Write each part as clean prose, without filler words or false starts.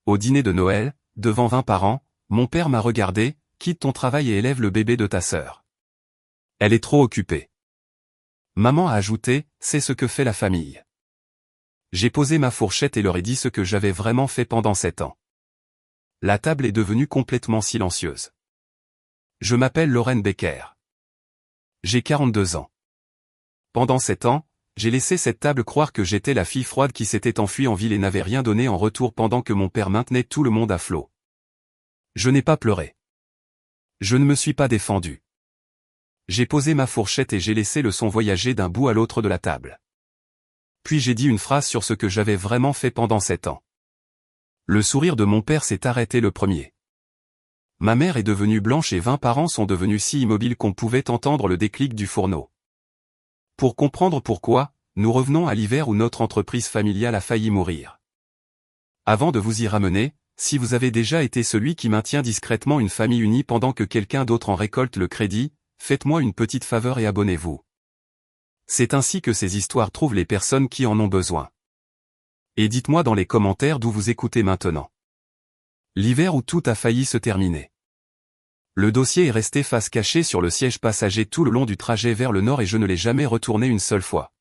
Au dîner de Noël, devant 20 parents, mon père m'a regardé, quitte ton travail et élève le bébé de ta sœur. Elle est trop occupée. Maman a ajouté, c'est ce que fait la famille. J'ai posé ma fourchette et leur ai dit ce que j'avais vraiment fait pendant 7 ans. La table est devenue complètement silencieuse. Je m'appelle Lorraine Becker. J'ai 42 ans. Pendant 7 ans, j'ai laissé cette table croire que j'étais la fille froide qui s'était enfuie en ville et n'avait rien donné en retour pendant que mon père maintenait tout le monde à flot. Je n'ai pas pleuré. Je ne me suis pas défendu. J'ai posé ma fourchette et j'ai laissé le son voyager d'un bout à l'autre de la table. Puis j'ai dit une phrase sur ce que j'avais vraiment fait pendant 7 ans. Le sourire de mon père s'est arrêté le premier. Ma mère est devenue blanche et 20 parents sont devenus si immobiles qu'on pouvait entendre le déclic du fourneau. Pour comprendre pourquoi, nous revenons à l'hiver où notre entreprise familiale a failli mourir. Avant de vous y ramener, si vous avez déjà été celui qui maintient discrètement une famille unie pendant que quelqu'un d'autre en récolte le crédit, faites-moi une petite faveur et abonnez-vous. C'est ainsi que ces histoires trouvent les personnes qui en ont besoin. Et dites-moi dans les commentaires d'où vous écoutez maintenant. L'hiver où tout a failli se terminer. Le dossier est resté face cachée sur le siège passager tout le long du trajet vers le nord et je ne l'ai jamais retourné une seule fois.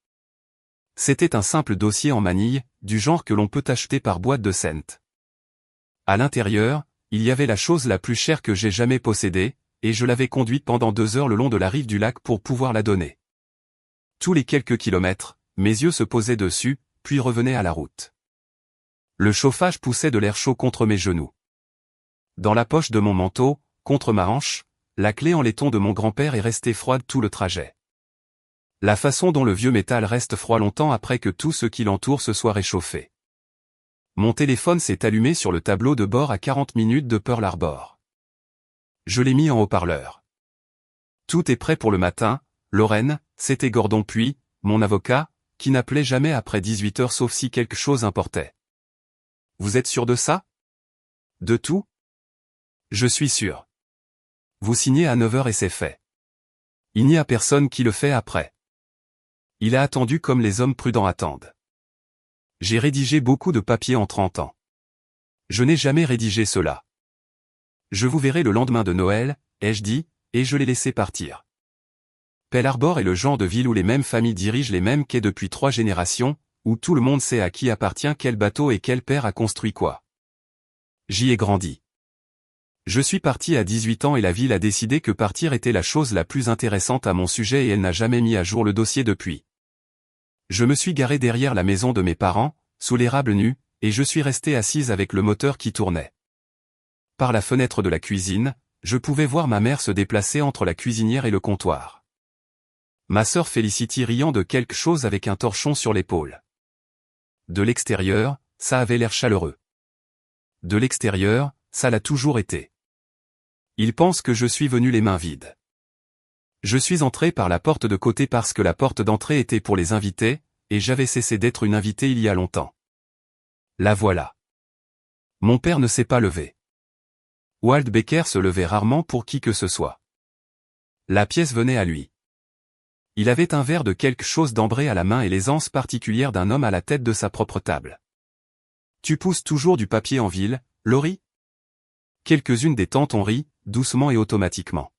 C'était un simple dossier en manille, du genre que l'on peut acheter par boîte de cents. À l'intérieur, il y avait la chose la plus chère que j'ai jamais possédée, et je l'avais conduite pendant 2 heures le long de la rive du lac pour pouvoir la donner. Tous les quelques kilomètres, mes yeux se posaient dessus, puis revenaient à la route. Le chauffage poussait de l'air chaud contre mes genoux. Dans la poche de mon manteau, contre ma hanche, la clé en laiton de mon grand-père est restée froide tout le trajet. La façon dont le vieux métal reste froid longtemps après que tout ce qui l'entoure se soit réchauffé. Mon téléphone s'est allumé sur le tableau de bord à 40 minutes de Pearl Harbor. Je l'ai mis en haut-parleur. Tout est prêt pour le matin, Lorraine, c'était Gordon Puy, mon avocat, qui n'appelait jamais après 18 heures sauf si quelque chose importait. Vous êtes sûr de ça? De tout? Je suis sûr. Vous signez à 9 heures et c'est fait. Il n'y a personne qui le fait après. Il a attendu comme les hommes prudents attendent. J'ai rédigé beaucoup de papiers en 30 ans. Je n'ai jamais rédigé cela. Je vous verrai le lendemain de Noël, ai-je dit, et je l'ai laissé partir. Pearl Harbor est le genre de ville où les mêmes familles dirigent les mêmes quais depuis 3 générations, où tout le monde sait à qui appartient quel bateau et quel père a construit quoi. J'y ai grandi. Je suis parti à 18 ans et la ville a décidé que partir était la chose la plus intéressante à mon sujet et elle n'a jamais mis à jour le dossier depuis. Je me suis garé derrière la maison de mes parents, sous l'érable nu, et je suis resté assise avec le moteur qui tournait. Par la fenêtre de la cuisine, je pouvais voir ma mère se déplacer entre la cuisinière et le comptoir. Ma sœur Felicity riant de quelque chose avec un torchon sur l'épaule. De l'extérieur, ça avait l'air chaleureux. De l'extérieur, ça l'a toujours été. Ils pensent que je suis venu les mains vides. Je suis entré par la porte de côté parce que la porte d'entrée était pour les invités, et j'avais cessé d'être une invitée il y a longtemps. La voilà. Mon père ne s'est pas levé. Walt Becker se levait rarement pour qui que ce soit. La pièce venait à lui. Il avait un verre de quelque chose d'ambré à la main et l'aisance particulière d'un homme à la tête de sa propre table. Tu pousses toujours du papier en ville, Laurie? Quelques-unes des tantes ont ri, doucement et automatiquement.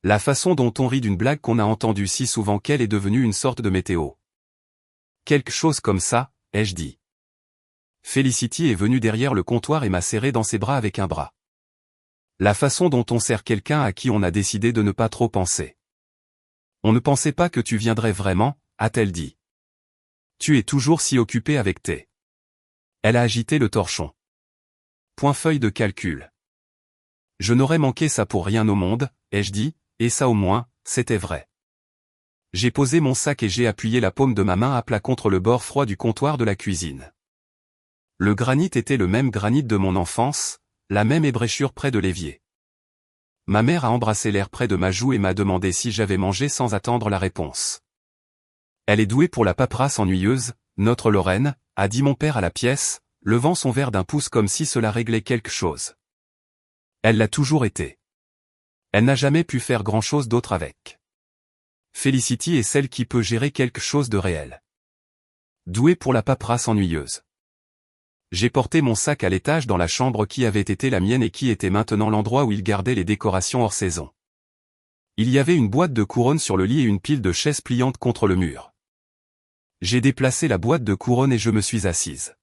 La façon dont on rit d'une blague qu'on a entendue si souvent qu'elle est devenue une sorte de météo. Quelque chose comme ça, ai-je dit. Felicity est venue derrière le comptoir et m'a serré dans ses bras avec un bras. La façon dont on serre quelqu'un à qui on a décidé de ne pas trop penser. On ne pensait pas que tu viendrais vraiment, a-t-elle dit. Tu es toujours si occupé avec tes. Elle a agité le torchon. Point feuille de calcul. Je n'aurais manqué ça pour rien au monde, ai-je dit, et ça au moins, c'était vrai. J'ai posé mon sac et j'ai appuyé la paume de ma main à plat contre le bord froid du comptoir de la cuisine. Le granit était le même granit de mon enfance, la même ébréchure près de l'évier. Ma mère a embrassé l'air près de ma joue et m'a demandé si j'avais mangé sans attendre la réponse. Elle est douée pour la paperasse ennuyeuse, notre Lorraine, a dit mon père à la pièce, levant son verre d'un pouce comme si cela réglait quelque chose. Elle l'a toujours été. Elle n'a jamais pu faire grand-chose d'autre avec. Felicity est celle qui peut gérer quelque chose de réel. Douée pour la paperasse ennuyeuse. J'ai porté mon sac à l'étage dans la chambre qui avait été la mienne et qui était maintenant l'endroit où il gardait les décorations hors saison. Il y avait une boîte de couronnes sur le lit et une pile de chaises pliantes contre le mur. J'ai déplacé la boîte de couronnes et je me suis assise.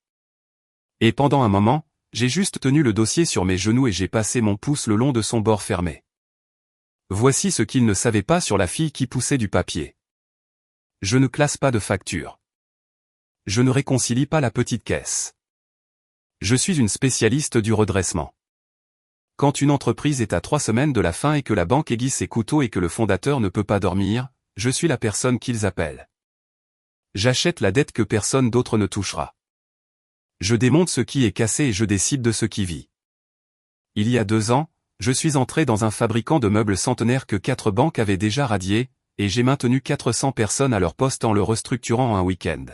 Et pendant un moment, j'ai juste tenu le dossier sur mes genoux et j'ai passé mon pouce le long de son bord fermé. Voici ce qu'il ne savait pas sur la fille qui poussait du papier. Je ne classe pas de facture. Je ne réconcilie pas la petite caisse. Je suis une spécialiste du redressement. Quand une entreprise est à 3 semaines de la fin et que la banque aiguise ses couteaux et que le fondateur ne peut pas dormir, je suis la personne qu'ils appellent. J'achète la dette que personne d'autre ne touchera. Je démonte ce qui est cassé et je décide de ce qui vit. Il y a 2 ans, je suis entré dans un fabricant de meubles centenaires que 4 banques avaient déjà radié, et j'ai maintenu 400 personnes à leur poste en le restructurant en un week-end.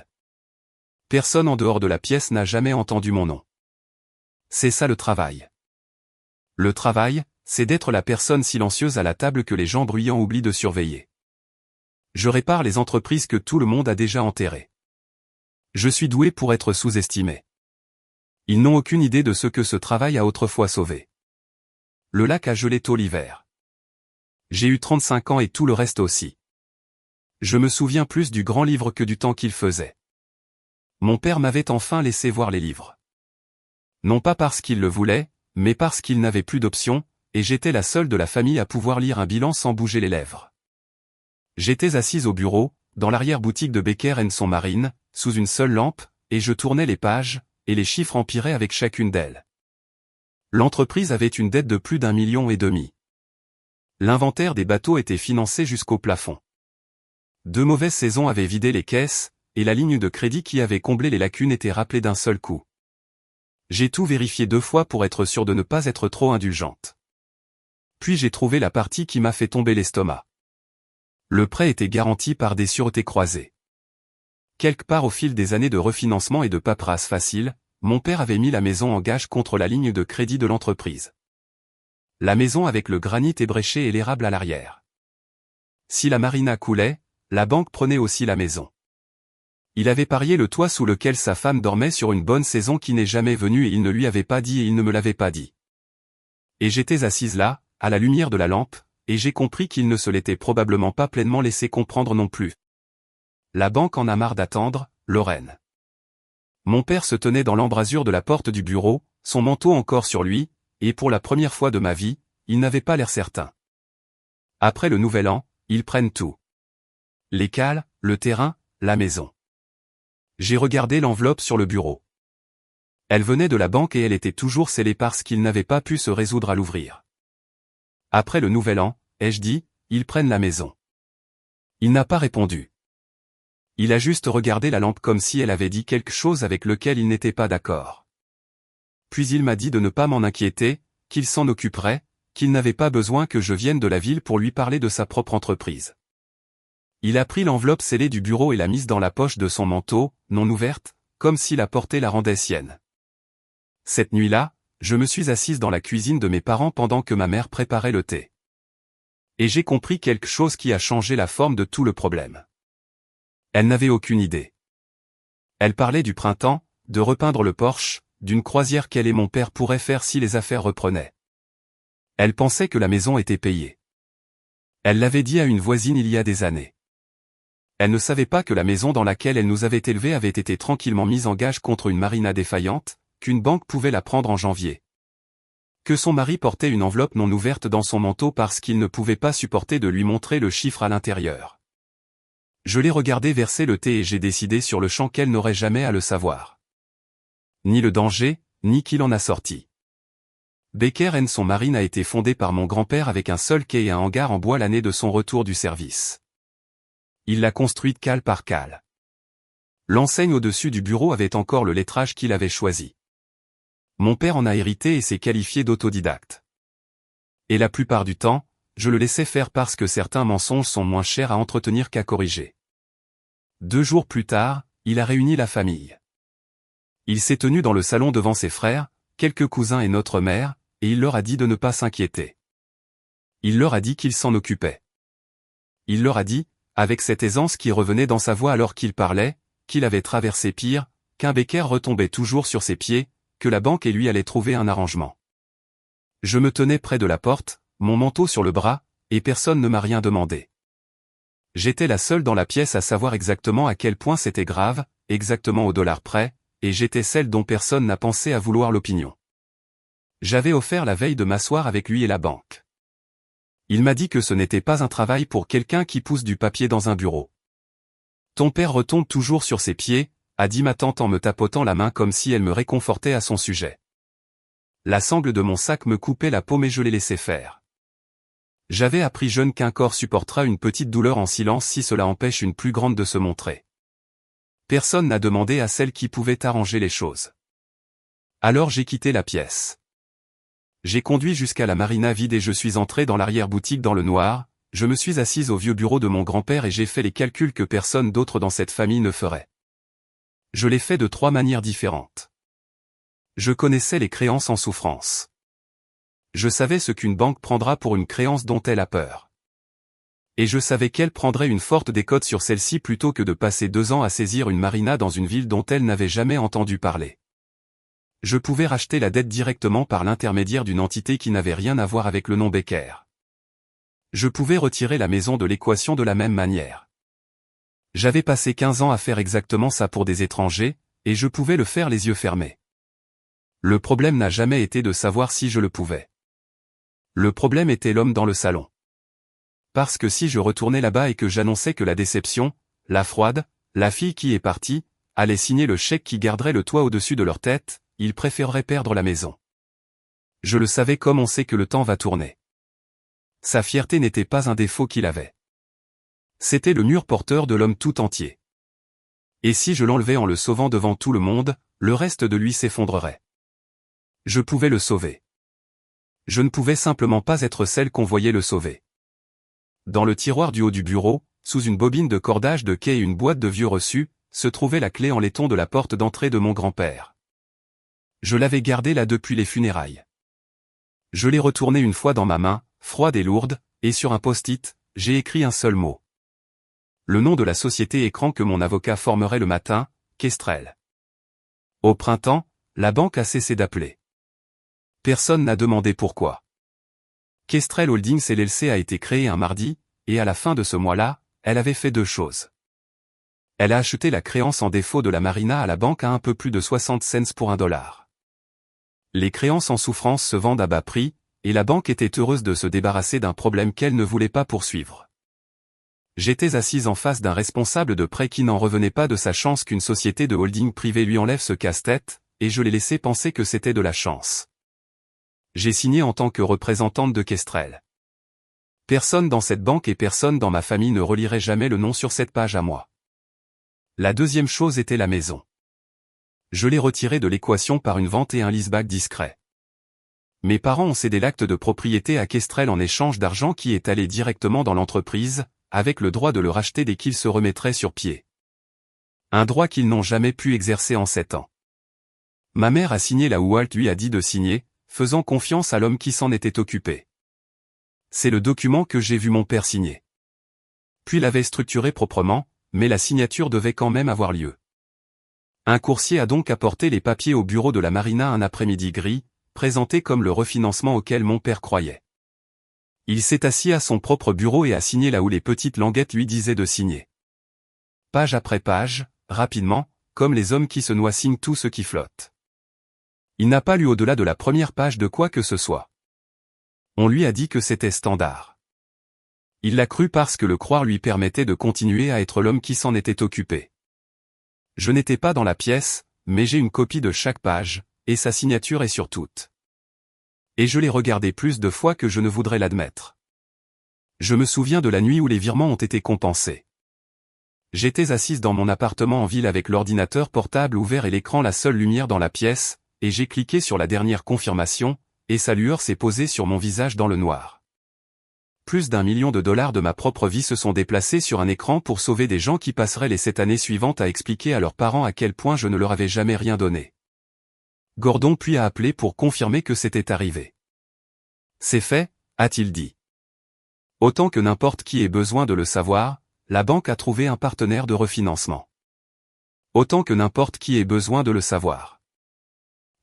Personne en dehors de la pièce n'a jamais entendu mon nom. C'est ça le travail. Le travail, c'est d'être la personne silencieuse à la table que les gens bruyants oublient de surveiller. Je répare les entreprises que tout le monde a déjà enterrées. Je suis doué pour être sous-estimé. Ils n'ont aucune idée de ce que ce travail a autrefois sauvé. Le lac a gelé tôt l'hiver. J'ai eu 35 ans et tout le reste aussi. Je me souviens plus du grand livre que du temps qu'il faisait. Mon père m'avait enfin laissé voir les livres. Non pas parce qu'il le voulait, mais parce qu'il n'avait plus d'option, et j'étais la seule de la famille à pouvoir lire un bilan sans bouger les lèvres. J'étais assise au bureau, dans l'arrière-boutique de Becker & Son Marine, sous une seule lampe, et je tournais les pages, et les chiffres empiraient avec chacune d'elles. L'entreprise avait une dette de plus d'1,5 million. L'inventaire des bateaux était financé jusqu'au plafond. 2 mauvaises saisons avaient vidé les caisses, et la ligne de crédit qui avait comblé les lacunes était rappelée d'un seul coup. J'ai tout vérifié 2 fois pour être sûr de ne pas être trop indulgente. Puis j'ai trouvé la partie qui m'a fait tomber l'estomac. Le prêt était garanti par des sûretés croisées. Quelque part au fil des années de refinancement et de paperasse facile, mon père avait mis la maison en gage contre la ligne de crédit de l'entreprise. La maison avec le granit ébréché et l'érable à l'arrière. Si la marina coulait, la banque prenait aussi la maison. Il avait parié le toit sous lequel sa femme dormait sur une bonne saison qui n'est jamais venue et il ne lui avait pas dit et il ne me l'avait pas dit. Et j'étais assise là, à la lumière de la lampe, et j'ai compris qu'il ne se l'était probablement pas pleinement laissé comprendre non plus. La banque en a marre d'attendre, Lorraine. Mon père se tenait dans l'embrasure de la porte du bureau, son manteau encore sur lui, et pour la première fois de ma vie, il n'avait pas l'air certain. Après le nouvel an, ils prennent tout. Les cales, le terrain, la maison. J'ai regardé l'enveloppe sur le bureau. Elle venait de la banque et elle était toujours scellée parce qu'ils n'avaient pas pu se résoudre à l'ouvrir. Après le nouvel an, ai-je dit, ils prennent la maison. Il n'a pas répondu. Il a juste regardé la lampe comme si elle avait dit quelque chose avec lequel il n'était pas d'accord. Puis il m'a dit de ne pas m'en inquiéter, qu'il s'en occuperait, qu'il n'avait pas besoin que je vienne de la ville pour lui parler de sa propre entreprise. Il a pris l'enveloppe scellée du bureau et l'a mise dans la poche de son manteau, non ouverte, comme si la portée la rendait sienne. Cette nuit-là, je me suis assise dans la cuisine de mes parents pendant que ma mère préparait le thé. Et j'ai compris quelque chose qui a changé la forme de tout le problème. Elle n'avait aucune idée. Elle parlait du printemps, de repeindre le porche, d'une croisière qu'elle et mon père pourraient faire si les affaires reprenaient. Elle pensait que la maison était payée. Elle l'avait dit à une voisine il y a des années. Elle ne savait pas que la maison dans laquelle elle nous avait élevés avait été tranquillement mise en gage contre une marina défaillante, qu'une banque pouvait la prendre en janvier. Que son mari portait une enveloppe non ouverte dans son manteau parce qu'il ne pouvait pas supporter de lui montrer le chiffre à l'intérieur. Je l'ai regardé verser le thé et j'ai décidé sur le champ qu'elle n'aurait jamais à le savoir. Ni le danger, ni qu'il en a sorti. Becker & Son Marine a été fondé par mon grand-père avec un seul quai et un hangar en bois l'année de son retour du service. Il l'a construite cale par cale. L'enseigne au-dessus du bureau avait encore le lettrage qu'il avait choisi. Mon père en a hérité et s'est qualifié d'autodidacte. Et la plupart du temps, je le laissais faire parce que certains mensonges sont moins chers à entretenir qu'à corriger. 2 jours plus tard, il a réuni la famille. Il s'est tenu dans le salon devant ses frères, quelques cousins et notre mère, et il leur a dit de ne pas s'inquiéter. Il leur a dit qu'il s'en occupait. Il leur a dit, avec cette aisance qui revenait dans sa voix alors qu'il parlait, qu'il avait traversé pire, qu'un Becker retombait toujours sur ses pieds, que la banque et lui allaient trouver un arrangement. Je me tenais près de la porte, mon manteau sur le bras, et personne ne m'a rien demandé. J'étais la seule dans la pièce à savoir exactement à quel point c'était grave, exactement au dollar près, et j'étais celle dont personne n'a pensé à vouloir l'opinion. J'avais offert la veille de m'asseoir avec lui et la banque. Il m'a dit que ce n'était pas un travail pour quelqu'un qui pousse du papier dans un bureau. Ton père retombe toujours sur ses pieds, a dit ma tante en me tapotant la main comme si elle me réconfortait à son sujet. La sangle de mon sac me coupait la peau mais je l'ai laissé faire. J'avais appris jeune qu'un corps supportera une petite douleur en silence si cela empêche une plus grande de se montrer. Personne n'a demandé à celle qui pouvait arranger les choses. Alors j'ai quitté la pièce. J'ai conduit jusqu'à la marina vide et je suis entré dans l'arrière-boutique dans le noir, je me suis assise au vieux bureau de mon grand-père et j'ai fait les calculs que personne d'autre dans cette famille ne ferait. Je l'ai fait de 3 manières différentes. Je connaissais les créances en souffrance. Je savais ce qu'une banque prendra pour une créance dont elle a peur. Et je savais qu'elle prendrait une forte décote sur celle-ci plutôt que de passer 2 ans à saisir une marina dans une ville dont elle n'avait jamais entendu parler. Je pouvais racheter la dette directement par l'intermédiaire d'une entité qui n'avait rien à voir avec le nom Becker. Je pouvais retirer la maison de l'équation de la même manière. J'avais passé 15 ans à faire exactement ça pour des étrangers, et je pouvais le faire les yeux fermés. Le problème n'a jamais été de savoir si je le pouvais. Le problème était l'homme dans le salon. Parce que si je retournais là-bas et que j'annonçais que la déception, la froide, la fille qui est partie, allait signer le chèque qui garderait le toit au-dessus de leur tête, ils préféreraient perdre la maison. Je le savais comme on sait que le temps va tourner. Sa fierté n'était pas un défaut qu'il avait. C'était le mur porteur de l'homme tout entier. Et si je l'enlevais en le sauvant devant tout le monde, le reste de lui s'effondrerait. Je pouvais le sauver. Je ne pouvais simplement pas être celle qu'on voyait le sauver. Dans le tiroir du haut du bureau, sous une bobine de cordage de quai et une boîte de vieux reçus, se trouvait la clé en laiton de la porte d'entrée de mon grand-père. Je l'avais gardée là depuis les funérailles. Je l'ai retournée une fois dans ma main, froide et lourde, et sur un post-it, j'ai écrit un seul mot. Le nom de la société écran que mon avocat formerait le matin, Kestrel. Au printemps, la banque a cessé d'appeler. Personne n'a demandé pourquoi. Kestrel Holdings LLC a été créée un mardi, et à la fin de ce mois-là, elle avait fait 2 choses. Elle a acheté la créance en défaut de la marina à la banque à un peu plus de 60 cents pour $1. Les créances en souffrance se vendent à bas prix, et la banque était heureuse de se débarrasser d'un problème qu'elle ne voulait pas poursuivre. J'étais assise en face d'un responsable de prêt qui n'en revenait pas de sa chance qu'une société de holding privée lui enlève ce casse-tête, et je l'ai laissé penser que c'était de la chance. J'ai signé en tant que représentante de Kestrel. Personne dans cette banque et personne dans ma famille ne relirait jamais le nom sur cette page à moi. La deuxième chose était la maison. Je l'ai retirée de l'équation par une vente et un leaseback discret. Mes parents ont cédé l'acte de propriété à Kestrel en échange d'argent qui est allé directement dans l'entreprise, avec le droit de le racheter dès qu'ils se remettraient sur pied. Un droit qu'ils n'ont jamais pu exercer en 7 ans. Ma mère a signé là où Walt lui a dit de signer, faisant confiance à l'homme qui s'en était occupé. C'est le document que j'ai vu mon père signer. Puis l'avait structuré proprement, mais la signature devait quand même avoir lieu. Un coursier a donc apporté les papiers au bureau de la marina un après-midi gris, présenté comme le refinancement auquel mon père croyait. Il s'est assis à son propre bureau et a signé là où les petites languettes lui disaient de signer. Page après page, rapidement, comme les hommes qui se noient signent tout ce qui flotte. Il n'a pas lu au-delà de la première page de quoi que ce soit. On lui a dit que c'était standard. Il l'a cru parce que le croire lui permettait de continuer à être l'homme qui s'en était occupé. Je n'étais pas dans la pièce, mais j'ai une copie de chaque page, et sa signature est sur toutes. Et je l'ai regardé plus de fois que je ne voudrais l'admettre. Je me souviens de la nuit où les virements ont été compensés. J'étais assise dans mon appartement en ville avec l'ordinateur portable ouvert et l'écran la seule lumière dans la pièce, et j'ai cliqué sur la dernière confirmation, et sa lueur s'est posée sur mon visage dans le noir. Plus d'1 million de dollars de ma propre vie se sont déplacés sur un écran pour sauver des gens qui passeraient les 7 années suivantes à expliquer à leurs parents à quel point je ne leur avais jamais rien donné. Gordon puis a appelé pour confirmer que c'était arrivé. C'est fait, a-t-il dit. Autant que n'importe qui ait besoin de le savoir, la banque a trouvé un partenaire de refinancement. Autant que n'importe qui ait besoin de le savoir.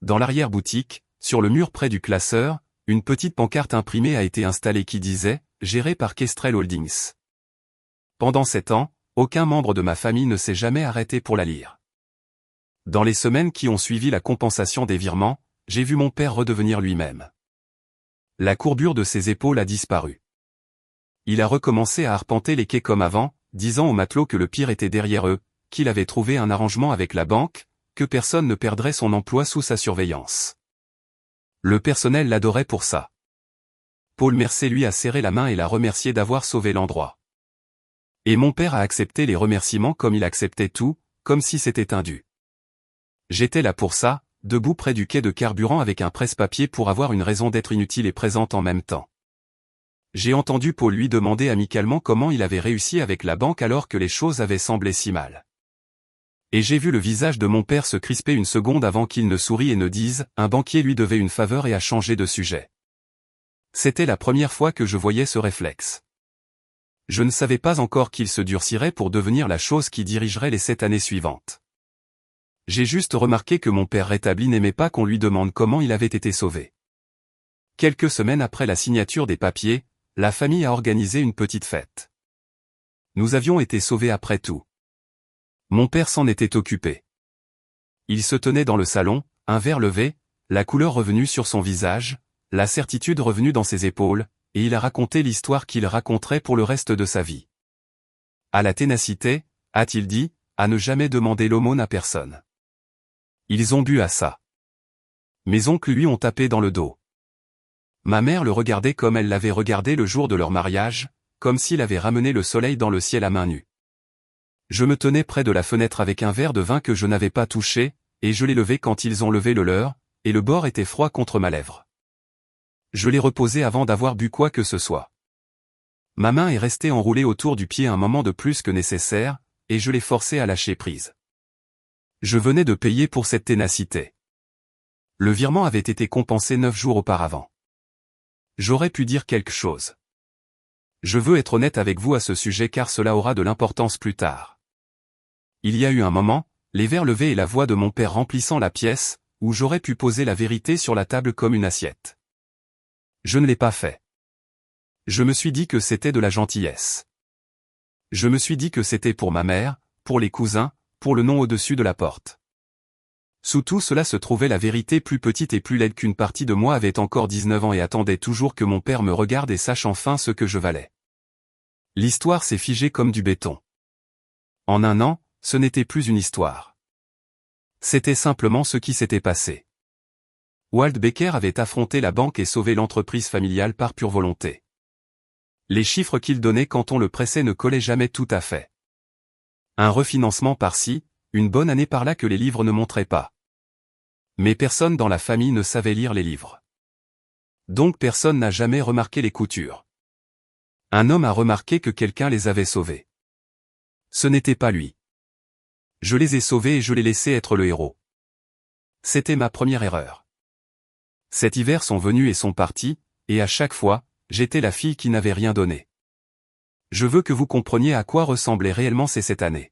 Dans l'arrière-boutique, sur le mur près du classeur, une petite pancarte imprimée a été installée qui disait « Géré par Kestrel Holdings ». Pendant 7 ans, aucun membre de ma famille ne s'est jamais arrêté pour la lire. Dans les semaines qui ont suivi la compensation des virements, j'ai vu mon père redevenir lui-même. La courbure de ses épaules a disparu. Il a recommencé à arpenter les quais comme avant, disant aux matelots que le pire était derrière eux, qu'il avait trouvé un arrangement avec la banque, que personne ne perdrait son emploi sous sa surveillance. Le personnel l'adorait pour ça. Paul Mercé lui a serré la main et l'a remercié d'avoir sauvé l'endroit. Et mon père a accepté les remerciements comme il acceptait tout, comme si c'était un dû. J'étais là pour ça, debout près du quai de carburant avec un presse-papier pour avoir une raison d'être inutile et présente en même temps. J'ai entendu Paul lui demander amicalement comment il avait réussi avec la banque alors que les choses avaient semblé si mal. Et j'ai vu le visage de mon père se crisper une seconde avant qu'il ne sourie et ne dise « Un banquier lui devait une faveur et a changé de sujet ». C'était la première fois que je voyais ce réflexe. Je ne savais pas encore qu'il se durcirait pour devenir la chose qui dirigerait les 7 années suivantes. J'ai juste remarqué que mon père rétabli n'aimait pas qu'on lui demande comment il avait été sauvé. Quelques semaines après la signature des papiers, la famille a organisé une petite fête. Nous avions été sauvés après tout. Mon père s'en était occupé. Il se tenait dans le salon, un verre levé, la couleur revenue sur son visage, la certitude revenue dans ses épaules, et il a raconté l'histoire qu'il raconterait pour le reste de sa vie. À la ténacité, a-t-il dit, à ne jamais demander l'aumône à personne. Ils ont bu à ça. Mes oncles lui ont tapé dans le dos. Ma mère le regardait comme elle l'avait regardé le jour de leur mariage, comme s'il avait ramené le soleil dans le ciel à main nue. Je me tenais près de la fenêtre avec un verre de vin que je n'avais pas touché, et je l'ai levé quand ils ont levé le leur, et le bord était froid contre ma lèvre. Je l'ai reposé avant d'avoir bu quoi que ce soit. Ma main est restée enroulée autour du pied un moment de plus que nécessaire, et je l'ai forcé à lâcher prise. Je venais de payer pour cette ténacité. Le virement avait été compensé 9 jours auparavant. J'aurais pu dire quelque chose. Je veux être honnête avec vous à ce sujet car cela aura de l'importance plus tard. Il y a eu un moment, les verres levés et la voix de mon père remplissant la pièce, où j'aurais pu poser la vérité sur la table comme une assiette. Je ne l'ai pas fait. Je me suis dit que c'était de la gentillesse. Je me suis dit que c'était pour ma mère, pour les cousins, pour le nom au-dessus de la porte. Sous tout cela se trouvait la vérité plus petite et plus laide qu'une partie de moi avait encore 19 ans et attendait toujours que mon père me regarde et sache enfin ce que je valais. L'histoire s'est figée comme du béton. En un an, ce n'était plus une histoire. C'était simplement ce qui s'était passé. Walt Becker avait affronté la banque et sauvé l'entreprise familiale par pure volonté. Les chiffres qu'il donnait quand on le pressait ne collaient jamais tout à fait. Un refinancement par-ci, une bonne année par-là que les livres ne montraient pas. Mais personne dans la famille ne savait lire les livres. Donc personne n'a jamais remarqué les coutures. Un homme a remarqué que quelqu'un les avait sauvés. Ce n'était pas lui. Je les ai sauvés et je l'ai laissé être le héros. C'était ma première erreur. Cet hiver sont venus et sont partis, et à chaque fois, j'étais la fille qui n'avait rien donné. Je veux que vous compreniez à quoi ressemblait réellement ces 7 années.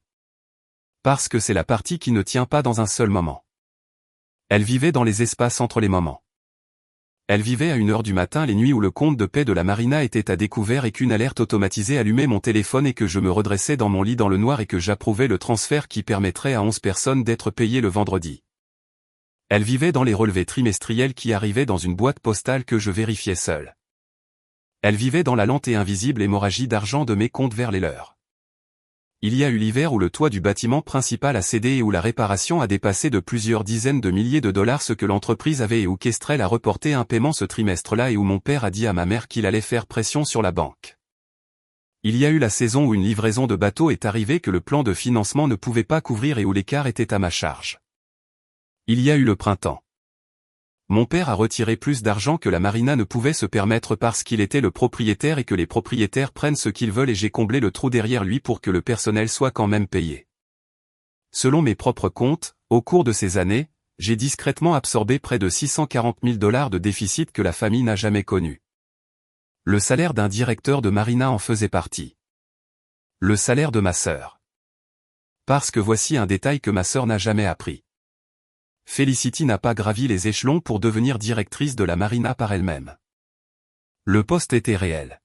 Parce que c'est la partie qui ne tient pas dans un seul moment. Elle vivait dans les espaces entre les moments. Elle vivait à 1h du matin les nuits où le compte de paie de la marina était à découvert et qu'une alerte automatisée allumait mon téléphone et que je me redressais dans mon lit dans le noir et que j'approuvais le transfert qui permettrait à 11 personnes d'être payées le vendredi. Elle vivait dans les relevés trimestriels qui arrivaient dans une boîte postale que je vérifiais seul. Elle vivait dans la lente et invisible hémorragie d'argent de mes comptes vers les leurs. Il y a eu l'hiver où le toit du bâtiment principal a cédé et où la réparation a dépassé de plusieurs dizaines de milliers de dollars ce que l'entreprise avait et où Kestrel a reporté un paiement ce trimestre-là et où mon père a dit à ma mère qu'il allait faire pression sur la banque. Il y a eu la saison où une livraison de bateaux est arrivée que le plan de financement ne pouvait pas couvrir et où l'écart était à ma charge. Il y a eu le printemps. Mon père a retiré plus d'argent que la marina ne pouvait se permettre parce qu'il était le propriétaire et que les propriétaires prennent ce qu'ils veulent et j'ai comblé le trou derrière lui pour que le personnel soit quand même payé. Selon mes propres comptes, au cours de ces années, j'ai discrètement absorbé près de 640 000 $ de déficit que la famille n'a jamais connu. Le salaire d'un directeur de marina en faisait partie. Le salaire de ma sœur. Parce que voici un détail que ma sœur n'a jamais appris. Felicity n'a pas gravi les échelons pour devenir directrice de la marina par elle-même. Le poste était réel.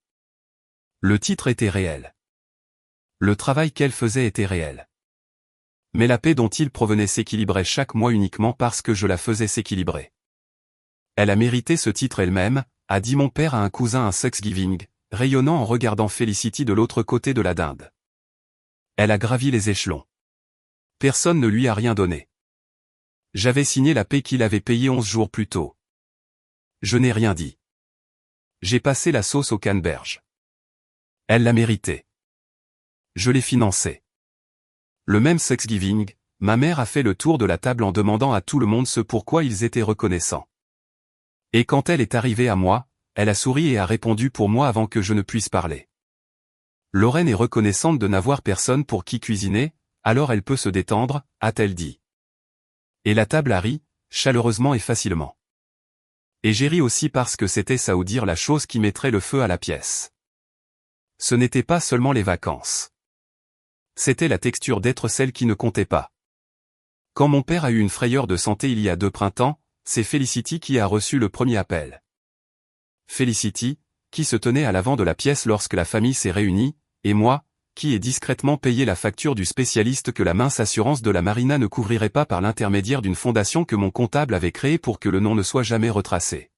Le titre était réel. Le travail qu'elle faisait était réel. Mais la paix dont il provenait s'équilibrait chaque mois uniquement parce que je la faisais s'équilibrer. Elle a mérité ce titre elle-même, a dit mon père à un cousin un Thanksgiving, rayonnant en regardant Felicity de l'autre côté de la dinde. Elle a gravi les échelons. Personne ne lui a rien donné. J'avais signé la paix qu'il avait payée 11 jours plus tôt. Je n'ai rien dit. J'ai passé la sauce au canneberge. Elle l'a mérité. Je l'ai financé. Le même Thanksgiving, ma mère a fait le tour de la table en demandant à tout le monde ce pourquoi ils étaient reconnaissants. Et quand elle est arrivée à moi, elle a souri et a répondu pour moi avant que je ne puisse parler. Lorraine est reconnaissante de n'avoir personne pour qui cuisiner, alors elle peut se détendre, a-t-elle dit. Et la table a ri, chaleureusement et facilement. Et j'ai ri aussi parce que c'était ça ou dire la chose qui mettrait le feu à la pièce. Ce n'était pas seulement les vacances. C'était la texture d'être celle qui ne comptait pas. Quand mon père a eu une frayeur de santé il y a 2 printemps, c'est Felicity qui a reçu le premier appel. Felicity, qui se tenait à l'avant de la pièce lorsque la famille s'est réunie, et moi, qui ai discrètement payé la facture du spécialiste que la mince assurance de la marina ne couvrirait pas par l'intermédiaire d'une fondation que mon comptable avait créée pour que le nom ne soit jamais retracé.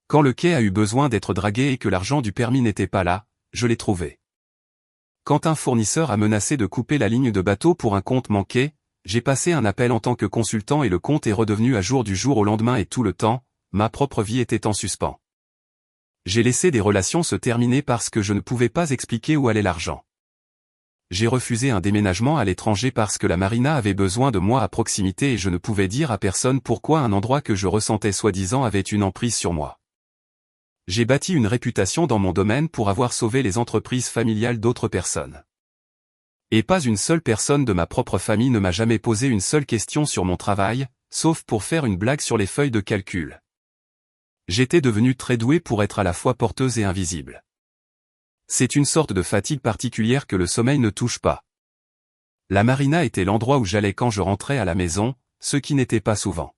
Quand le quai a eu besoin d'être dragué et que l'argent du permis n'était pas là, je l'ai trouvé. Quand un fournisseur a menacé de couper la ligne de bateau pour un compte manqué, j'ai passé un appel en tant que consultant et le compte est redevenu à jour du jour au lendemain et tout le temps, ma propre vie était en suspens. J'ai laissé des relations se terminer parce que je ne pouvais pas expliquer où allait l'argent. J'ai refusé un déménagement à l'étranger parce que la marina avait besoin de moi à proximité et je ne pouvais dire à personne pourquoi un endroit que je ressentais soi-disant avait une emprise sur moi. J'ai bâti une réputation dans mon domaine pour avoir sauvé les entreprises familiales d'autres personnes. Et pas une seule personne de ma propre famille ne m'a jamais posé une seule question sur mon travail, sauf pour faire une blague sur les feuilles de calcul. J'étais devenue très douée pour être à la fois porteuse et invisible. C'est une sorte de fatigue particulière que le sommeil ne touche pas. La marina était l'endroit où j'allais quand je rentrais à la maison, ce qui n'était pas souvent.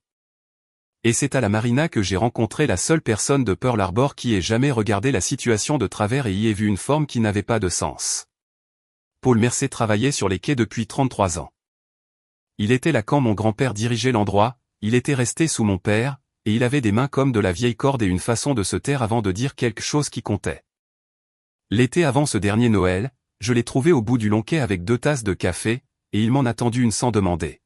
Et c'est à la marina que j'ai rencontré la seule personne de Pearl Harbor qui ait jamais regardé la situation de travers et y ait vu une forme qui n'avait pas de sens. Paul Mercer travaillait sur les quais depuis 33 ans. Il était là quand mon grand-père dirigeait l'endroit, il était resté sous mon père, et il avait des mains comme de la vieille corde et une façon de se taire avant de dire quelque chose qui comptait. L'été avant ce dernier Noël, je l'ai trouvé au bout du long quai avec 2 tasses de café, et il m'en a tendu une sans demander.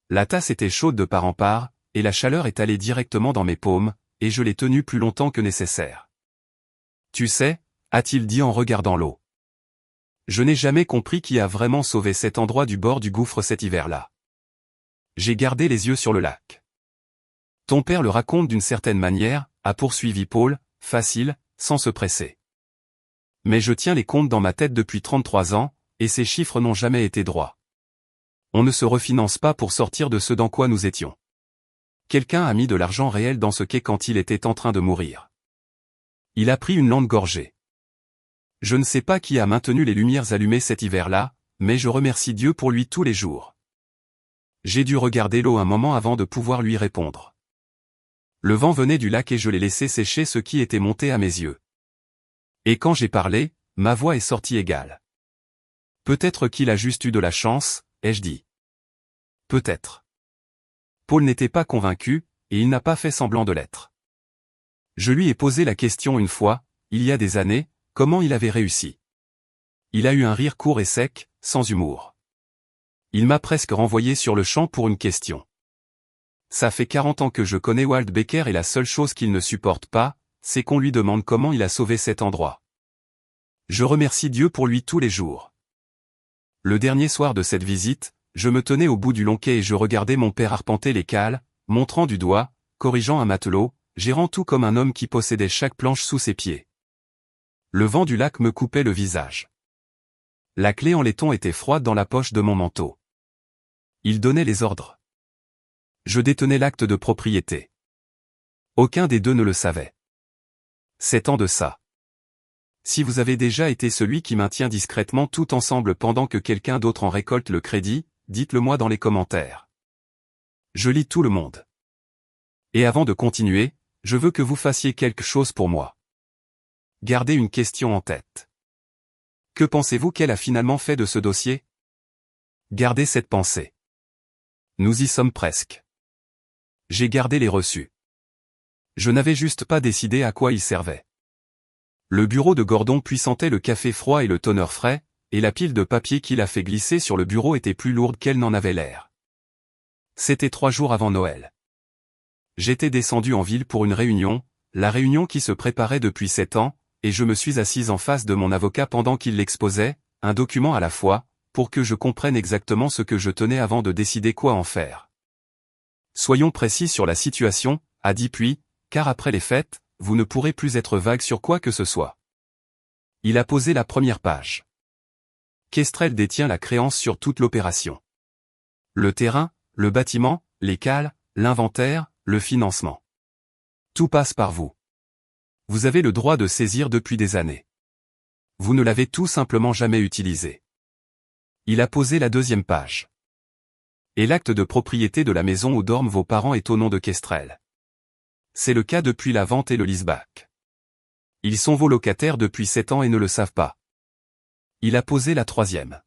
La tasse était chaude de part en part, et la chaleur est allée directement dans mes paumes, et je l'ai tenue plus longtemps que nécessaire. Tu sais, a-t-il dit en regardant l'eau. Je n'ai jamais compris qui a vraiment sauvé cet endroit du bord du gouffre cet hiver-là. J'ai gardé les yeux sur le lac. Ton père le raconte d'une certaine manière, a poursuivi Paul, facile, sans se presser. Mais je tiens les comptes dans ma tête depuis 33 ans, et ces chiffres n'ont jamais été droits. On ne se refinance pas pour sortir de ce dans quoi nous étions. Quelqu'un a mis de l'argent réel dans ce quai quand il était en train de mourir. Il a pris une lente gorgée. Je ne sais pas qui a maintenu les lumières allumées cet hiver-là, mais je remercie Dieu pour lui tous les jours. J'ai dû regarder l'eau un moment avant de pouvoir lui répondre. Le vent venait du lac et je l'ai laissé sécher ce qui était monté à mes yeux. Et quand j'ai parlé, ma voix est sortie égale. Peut-être qu'il a juste eu de la chance, ai-je dit. Peut-être. Paul n'était pas convaincu, et il n'a pas fait semblant de l'être. Je lui ai posé la question une fois, il y a des années, comment il avait réussi. Il a eu un rire court et sec, sans humour. Il m'a presque renvoyé sur le champ pour une question. Ça fait 40 ans que je connais Walt Baker et la seule chose qu'il ne supporte pas, c'est qu'on lui demande comment il a sauvé cet endroit. Je remercie Dieu pour lui tous les jours. Le dernier soir de cette visite, je me tenais au bout du long quai et je regardais mon père arpenter les cales, montrant du doigt, corrigeant un matelot, gérant tout comme un homme qui possédait chaque planche sous ses pieds. Le vent du lac me coupait le visage. La clé en laiton était froide dans la poche de mon manteau. Il donnait les ordres. Je détenais l'acte de propriété. Aucun des deux ne le savait. 7 ans de ça. Si vous avez déjà été celui qui maintient discrètement tout ensemble pendant que quelqu'un d'autre en récolte le crédit, dites-le moi dans les commentaires. Je lis tout le monde. Et avant de continuer, je veux que vous fassiez quelque chose pour moi. Gardez une question en tête. Que pensez-vous qu'elle a finalement fait de ce dossier? Gardez cette pensée. Nous y sommes presque. J'ai gardé les reçus. Je n'avais juste pas décidé à quoi ils servaient. Le bureau de Gordon puissantait le café froid et le toner frais, et la pile de papier qu'il a fait glisser sur le bureau était plus lourde qu'elle n'en avait l'air. C'était 3 jours avant Noël. J'étais descendu en ville pour une réunion, la réunion qui se préparait depuis 7 ans, et je me suis assise en face de mon avocat pendant qu'il l'exposait, un document à la fois, pour que je comprenne exactement ce que je tenais avant de décider quoi en faire. Soyons précis sur la situation, a dit puis, car après les fêtes, vous ne pourrez plus être vague sur quoi que ce soit. Il a posé la première page. Kestrel détient la créance sur toute l'opération. Le terrain, le bâtiment, les cales, l'inventaire, le financement. Tout passe par vous. Vous avez le droit de saisir depuis des années. Vous ne l'avez tout simplement jamais utilisé. Il a posé la deuxième page. Et l'acte de propriété de la maison où dorment vos parents est au nom de Kestrel. C'est le cas depuis la vente et le leaseback. Ils sont vos locataires depuis 7 ans et ne le savent pas. Il a posé la troisième.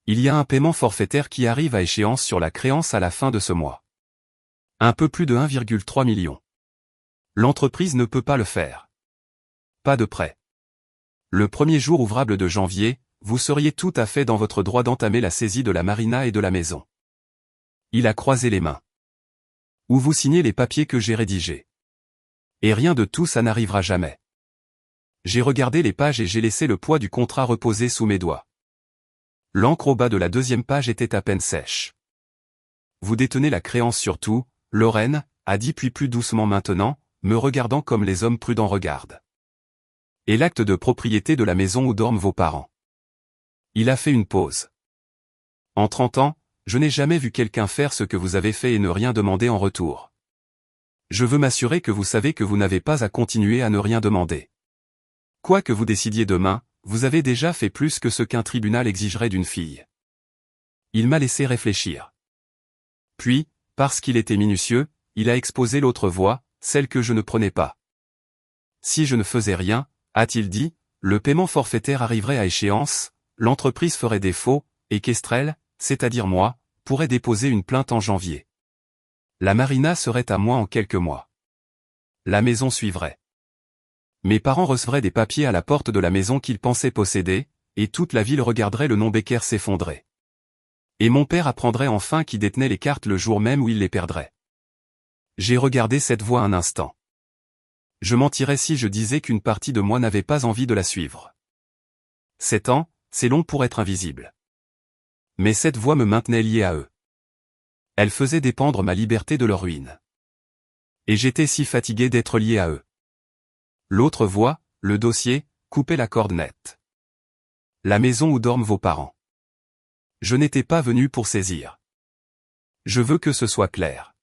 Il y a un paiement forfaitaire qui arrive à échéance sur la créance à la fin de ce mois. Un peu plus de 1,3 million. L'entreprise ne peut pas le faire. Pas de prêt. Le premier jour ouvrable de janvier, vous seriez tout à fait dans votre droit d'entamer la saisie de la marina et de la maison. Il a croisé les mains. Où vous signez les papiers que j'ai rédigés. Et rien de tout ça n'arrivera jamais. J'ai regardé les pages et j'ai laissé le poids du contrat reposer sous mes doigts. L'encre au bas de la deuxième page était à peine sèche. Vous détenez la créance sur tout, Lorraine, a dit puis plus doucement maintenant, me regardant comme les hommes prudents regardent. Et l'acte de propriété de la maison où dorment vos parents. Il a fait une pause. En 30 ans, je n'ai jamais vu quelqu'un faire ce que vous avez fait et ne rien demander en retour. Je veux m'assurer que vous savez que vous n'avez pas à continuer à ne rien demander. Quoi que vous décidiez demain, vous avez déjà fait plus que ce qu'un tribunal exigerait d'une fille. Il m'a laissé réfléchir. Puis, parce qu'il était minutieux, il a exposé l'autre voie, celle que je ne prenais pas. Si je ne faisais rien, a-t-il dit, le paiement forfaitaire arriverait à échéance, l'entreprise ferait défaut, et Kestrel, c'est-à-dire moi, pourrait déposer une plainte en janvier. La marina serait à moi en quelques mois. La maison suivrait. Mes parents recevraient des papiers à la porte de la maison qu'ils pensaient posséder, et toute la ville regarderait le nom Becker s'effondrer. Et mon père apprendrait enfin qui détenait les cartes le jour même où il les perdrait. J'ai regardé cette voie un instant. Je mentirais si je disais qu'une partie de moi n'avait pas envie de la suivre. 7 ans, c'est long pour être invisible. Mais cette voie me maintenait lié à eux. Elle faisait dépendre ma liberté de leur ruine. Et j'étais si fatigué d'être lié à eux. L'autre voie, le dossier, coupait la corde nette. La maison où dorment vos parents. Je n'étais pas venu pour saisir. Je veux que ce soit clair.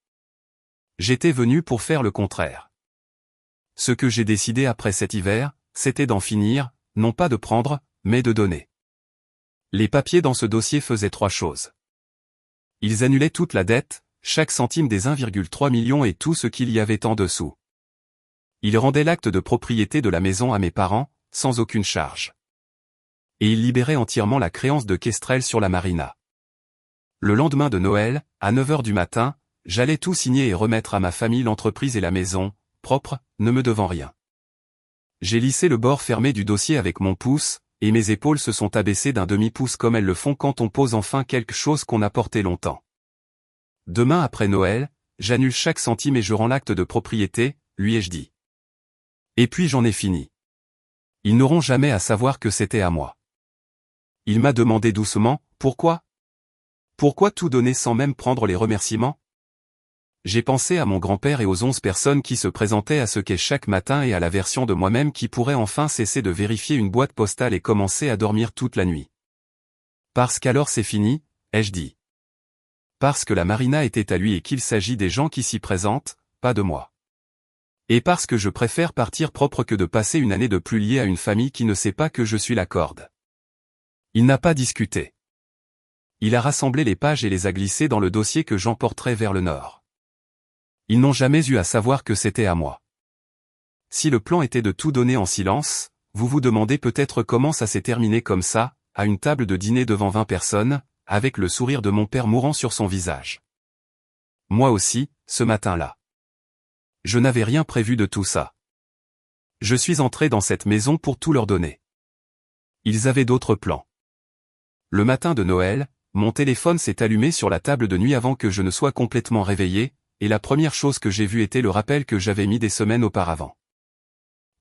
J'étais venu pour faire le contraire. Ce que j'ai décidé après cet hiver, c'était d'en finir, non pas de prendre, mais de donner. Les papiers dans ce dossier faisaient 3 choses. Ils annulaient toute la dette, chaque centime des 1,3 million et tout ce qu'il y avait en dessous. Ils rendaient l'acte de propriété de la maison à mes parents, sans aucune charge. Et ils libéraient entièrement la créance de Kestrel sur la marina. Le lendemain de Noël, à 9 h du matin, j'allais tout signer et remettre à ma famille l'entreprise et la maison, propre, ne me devant rien. J'ai lissé le bord fermé du dossier avec mon pouce, et mes épaules se sont abaissées d'un demi-pouce comme elles le font quand on pose enfin quelque chose qu'on a porté longtemps. Demain après Noël, j'annule chaque centime et je rends l'acte de propriété, lui ai-je dit. Et puis j'en ai fini. Ils n'auront jamais à savoir que c'était à moi. Il m'a demandé doucement, pourquoi ? Pourquoi tout donner sans même prendre les remerciements ? J'ai pensé à mon grand-père et aux 11 personnes qui se présentaient à ce quai chaque matin et à la version de moi-même qui pourrait enfin cesser de vérifier une boîte postale et commencer à dormir toute la nuit. Parce qu'alors c'est fini, ai-je dit. Parce que la marina était à lui et qu'il s'agit des gens qui s'y présentent, pas de moi. Et parce que je préfère partir propre que de passer une année de plus liée à une famille qui ne sait pas que je suis la corde. Il n'a pas discuté. Il a rassemblé les pages et les a glissées dans le dossier que j'emporterai vers le nord. Ils n'ont jamais eu à savoir que c'était à moi. Si le plan était de tout donner en silence, vous vous demandez peut-être comment ça s'est terminé comme ça, à une table de dîner devant 20 personnes, avec le sourire de mon père mourant sur son visage. Moi aussi, ce matin-là. Je n'avais rien prévu de tout ça. Je suis entré dans cette maison pour tout leur donner. Ils avaient d'autres plans. Le matin de Noël, mon téléphone s'est allumé sur la table de nuit avant que je ne sois complètement réveillé, et la première chose que j'ai vue était le rappel que j'avais mis des semaines auparavant.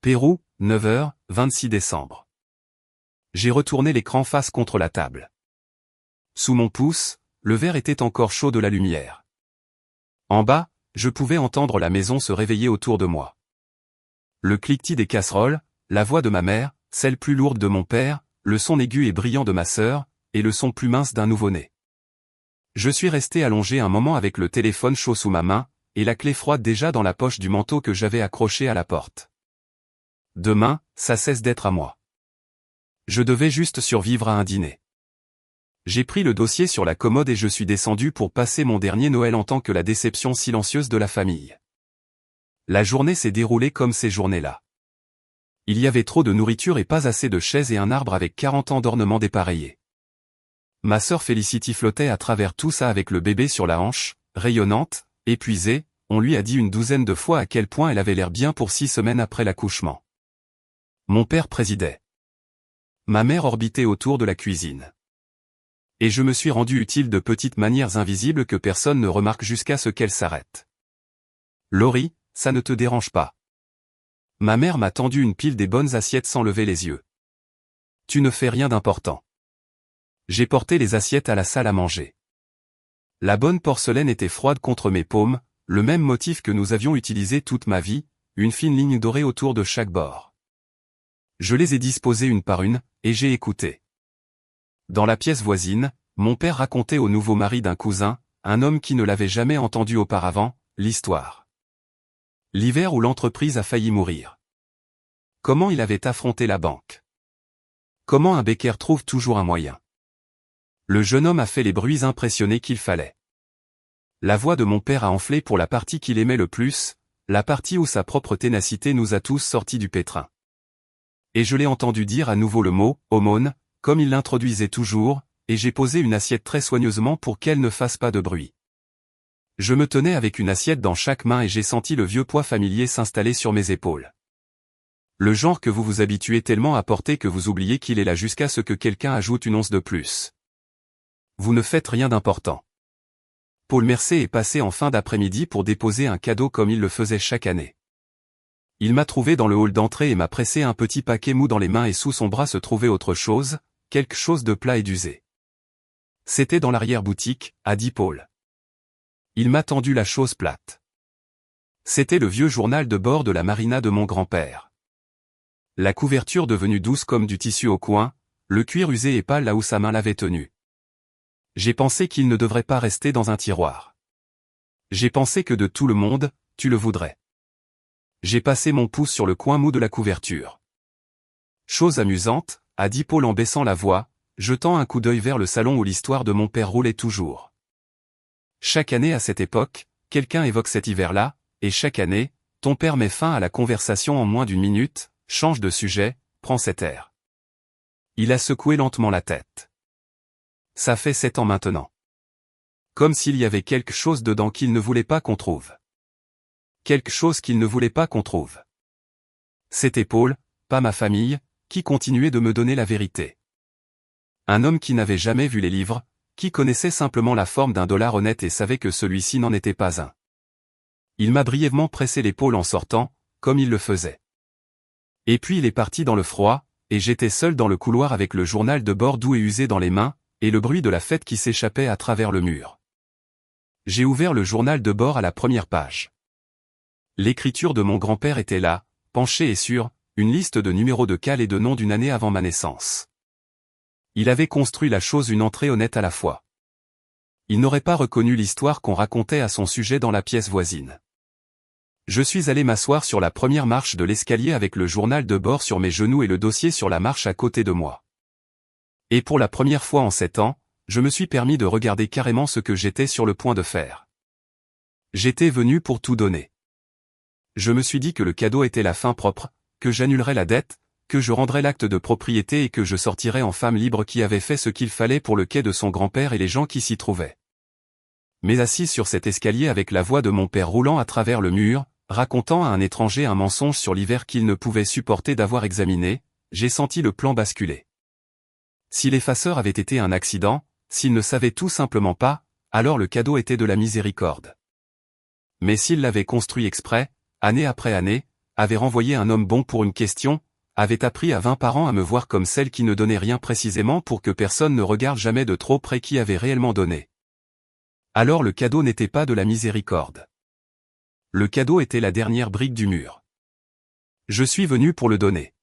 Pérou, 9h, 26 décembre. J'ai retourné l'écran face contre la table. Sous mon pouce, le verre était encore chaud de la lumière. En bas, je pouvais entendre la maison se réveiller autour de moi. Le cliquetis des casseroles, la voix de ma mère, celle plus lourde de mon père, le son aigu et brillant de ma sœur, et le son plus mince d'un nouveau-né. Je suis resté allongé un moment avec le téléphone chaud sous ma main, et la clé froide déjà dans la poche du manteau que j'avais accroché à la porte. Demain, ça cesse d'être à moi. Je devais juste survivre à un dîner. J'ai pris le dossier sur la commode et je suis descendu pour passer mon dernier Noël en tant que la déception silencieuse de la famille. La journée s'est déroulée comme ces journées-là. Il y avait trop de nourriture et pas assez de chaises et un arbre avec 40 ans d'ornements dépareillés. Ma sœur Felicity flottait à travers tout ça avec le bébé sur la hanche, rayonnante, épuisée, on lui a dit une douzaine de fois à quel point elle avait l'air bien pour 6 semaines après l'accouchement. Mon père présidait. Ma mère orbitait autour de la cuisine. Et je me suis rendu utile de petites manières invisibles que personne ne remarque jusqu'à ce qu'elles s'arrêtent. Laurie, ça ne te dérange pas. Ma mère m'a tendu une pile des bonnes assiettes sans lever les yeux. Tu ne fais rien d'important. J'ai porté les assiettes à la salle à manger. La bonne porcelaine était froide contre mes paumes, le même motif que nous avions utilisé toute ma vie, une fine ligne dorée autour de chaque bord. Je les ai disposées une par une, et j'ai écouté. Dans la pièce voisine, mon père racontait au nouveau mari d'un cousin, un homme qui ne l'avait jamais entendu auparavant, l'histoire. L'hiver où l'entreprise a failli mourir. Comment il avait affronté la banque. Comment un bécaire trouve toujours un moyen. Le jeune homme a fait les bruits impressionnés qu'il fallait. La voix de mon père a enflé pour la partie qu'il aimait le plus, la partie où sa propre ténacité nous a tous sortis du pétrin. Et je l'ai entendu dire à nouveau le mot « aumône », comme il l'introduisait toujours, et j'ai posé une assiette très soigneusement pour qu'elle ne fasse pas de bruit. Je me tenais avec une assiette dans chaque main et j'ai senti le vieux poids familier s'installer sur mes épaules. Le genre que vous vous habituez tellement à porter que vous oubliez qu'il est là jusqu'à ce que quelqu'un ajoute une once de plus. Vous ne faites rien d'important. Paul Mercé est passé en fin d'après-midi pour déposer un cadeau comme il le faisait chaque année. Il m'a trouvé dans le hall d'entrée et m'a pressé un petit paquet mou dans les mains et sous son bras se trouvait autre chose, quelque chose de plat et d'usé. C'était dans l'arrière-boutique, a dit Paul. Il m'a tendu la chose plate. C'était le vieux journal de bord de la marina de mon grand-père. La couverture devenue douce comme du tissu au coin, le cuir usé et pâle là où sa main l'avait tenu. J'ai pensé qu'il ne devrait pas rester dans un tiroir. J'ai pensé que de tout le monde, tu le voudrais. J'ai passé mon pouce sur le coin mou de la couverture. Chose amusante, a dit Paul en baissant la voix, jetant un coup d'œil vers le salon où l'histoire de mon père roulait toujours. Chaque année à cette époque, quelqu'un évoque cet hiver-là, et chaque année, ton père met fin à la conversation en moins d'une minute, change de sujet, prend cet air. Il a secoué lentement la tête. Ça fait 7 ans maintenant. Comme s'il y avait quelque chose dedans qu'il ne voulait pas qu'on trouve. Quelque chose qu'il ne voulait pas qu'on trouve. C'était Paul, pas ma famille, qui continuait de me donner la vérité. Un homme qui n'avait jamais vu les livres, qui connaissait simplement la forme d'un dollar honnête et savait que celui-ci n'en était pas un. Il m'a brièvement pressé l'épaule en sortant, comme il le faisait. Et puis il est parti dans le froid, et j'étais seul dans le couloir avec le journal de bord doux et usé dans les mains, et le bruit de la fête qui s'échappait à travers le mur. J'ai ouvert le journal de bord à la première page. L'écriture de mon grand-père était là, penchée et sur, une liste de numéros de cale et de noms d'une année avant ma naissance. Il avait construit la chose une entrée honnête à la fois. Il n'aurait pas reconnu l'histoire qu'on racontait à son sujet dans la pièce voisine. Je suis allé m'asseoir sur la première marche de l'escalier avec le journal de bord sur mes genoux et le dossier sur la marche à côté de moi. Et pour la première fois en 7 ans, je me suis permis de regarder carrément ce que j'étais sur le point de faire. J'étais venu pour tout donner. Je me suis dit que le cadeau était la fin propre, que j'annulerais la dette, que je rendrais l'acte de propriété et que je sortirais en femme libre qui avait fait ce qu'il fallait pour le quai de son grand-père et les gens qui s'y trouvaient. Mais assise sur cet escalier avec la voix de mon père roulant à travers le mur, racontant à un étranger un mensonge sur l'hiver qu'il ne pouvait supporter d'avoir examiné, j'ai senti le plan basculer. Si l'effaceur avait été un accident, s'il ne savait tout simplement pas, alors le cadeau était de la miséricorde. Mais s'il l'avait construit exprès, année après année, avait renvoyé un homme bon pour une question, avait appris à 20 parents à me voir comme celle qui ne donnait rien précisément pour que personne ne regarde jamais de trop près qui avait réellement donné. Alors le cadeau n'était pas de la miséricorde. Le cadeau était la dernière brique du mur. Je suis venu pour le donner.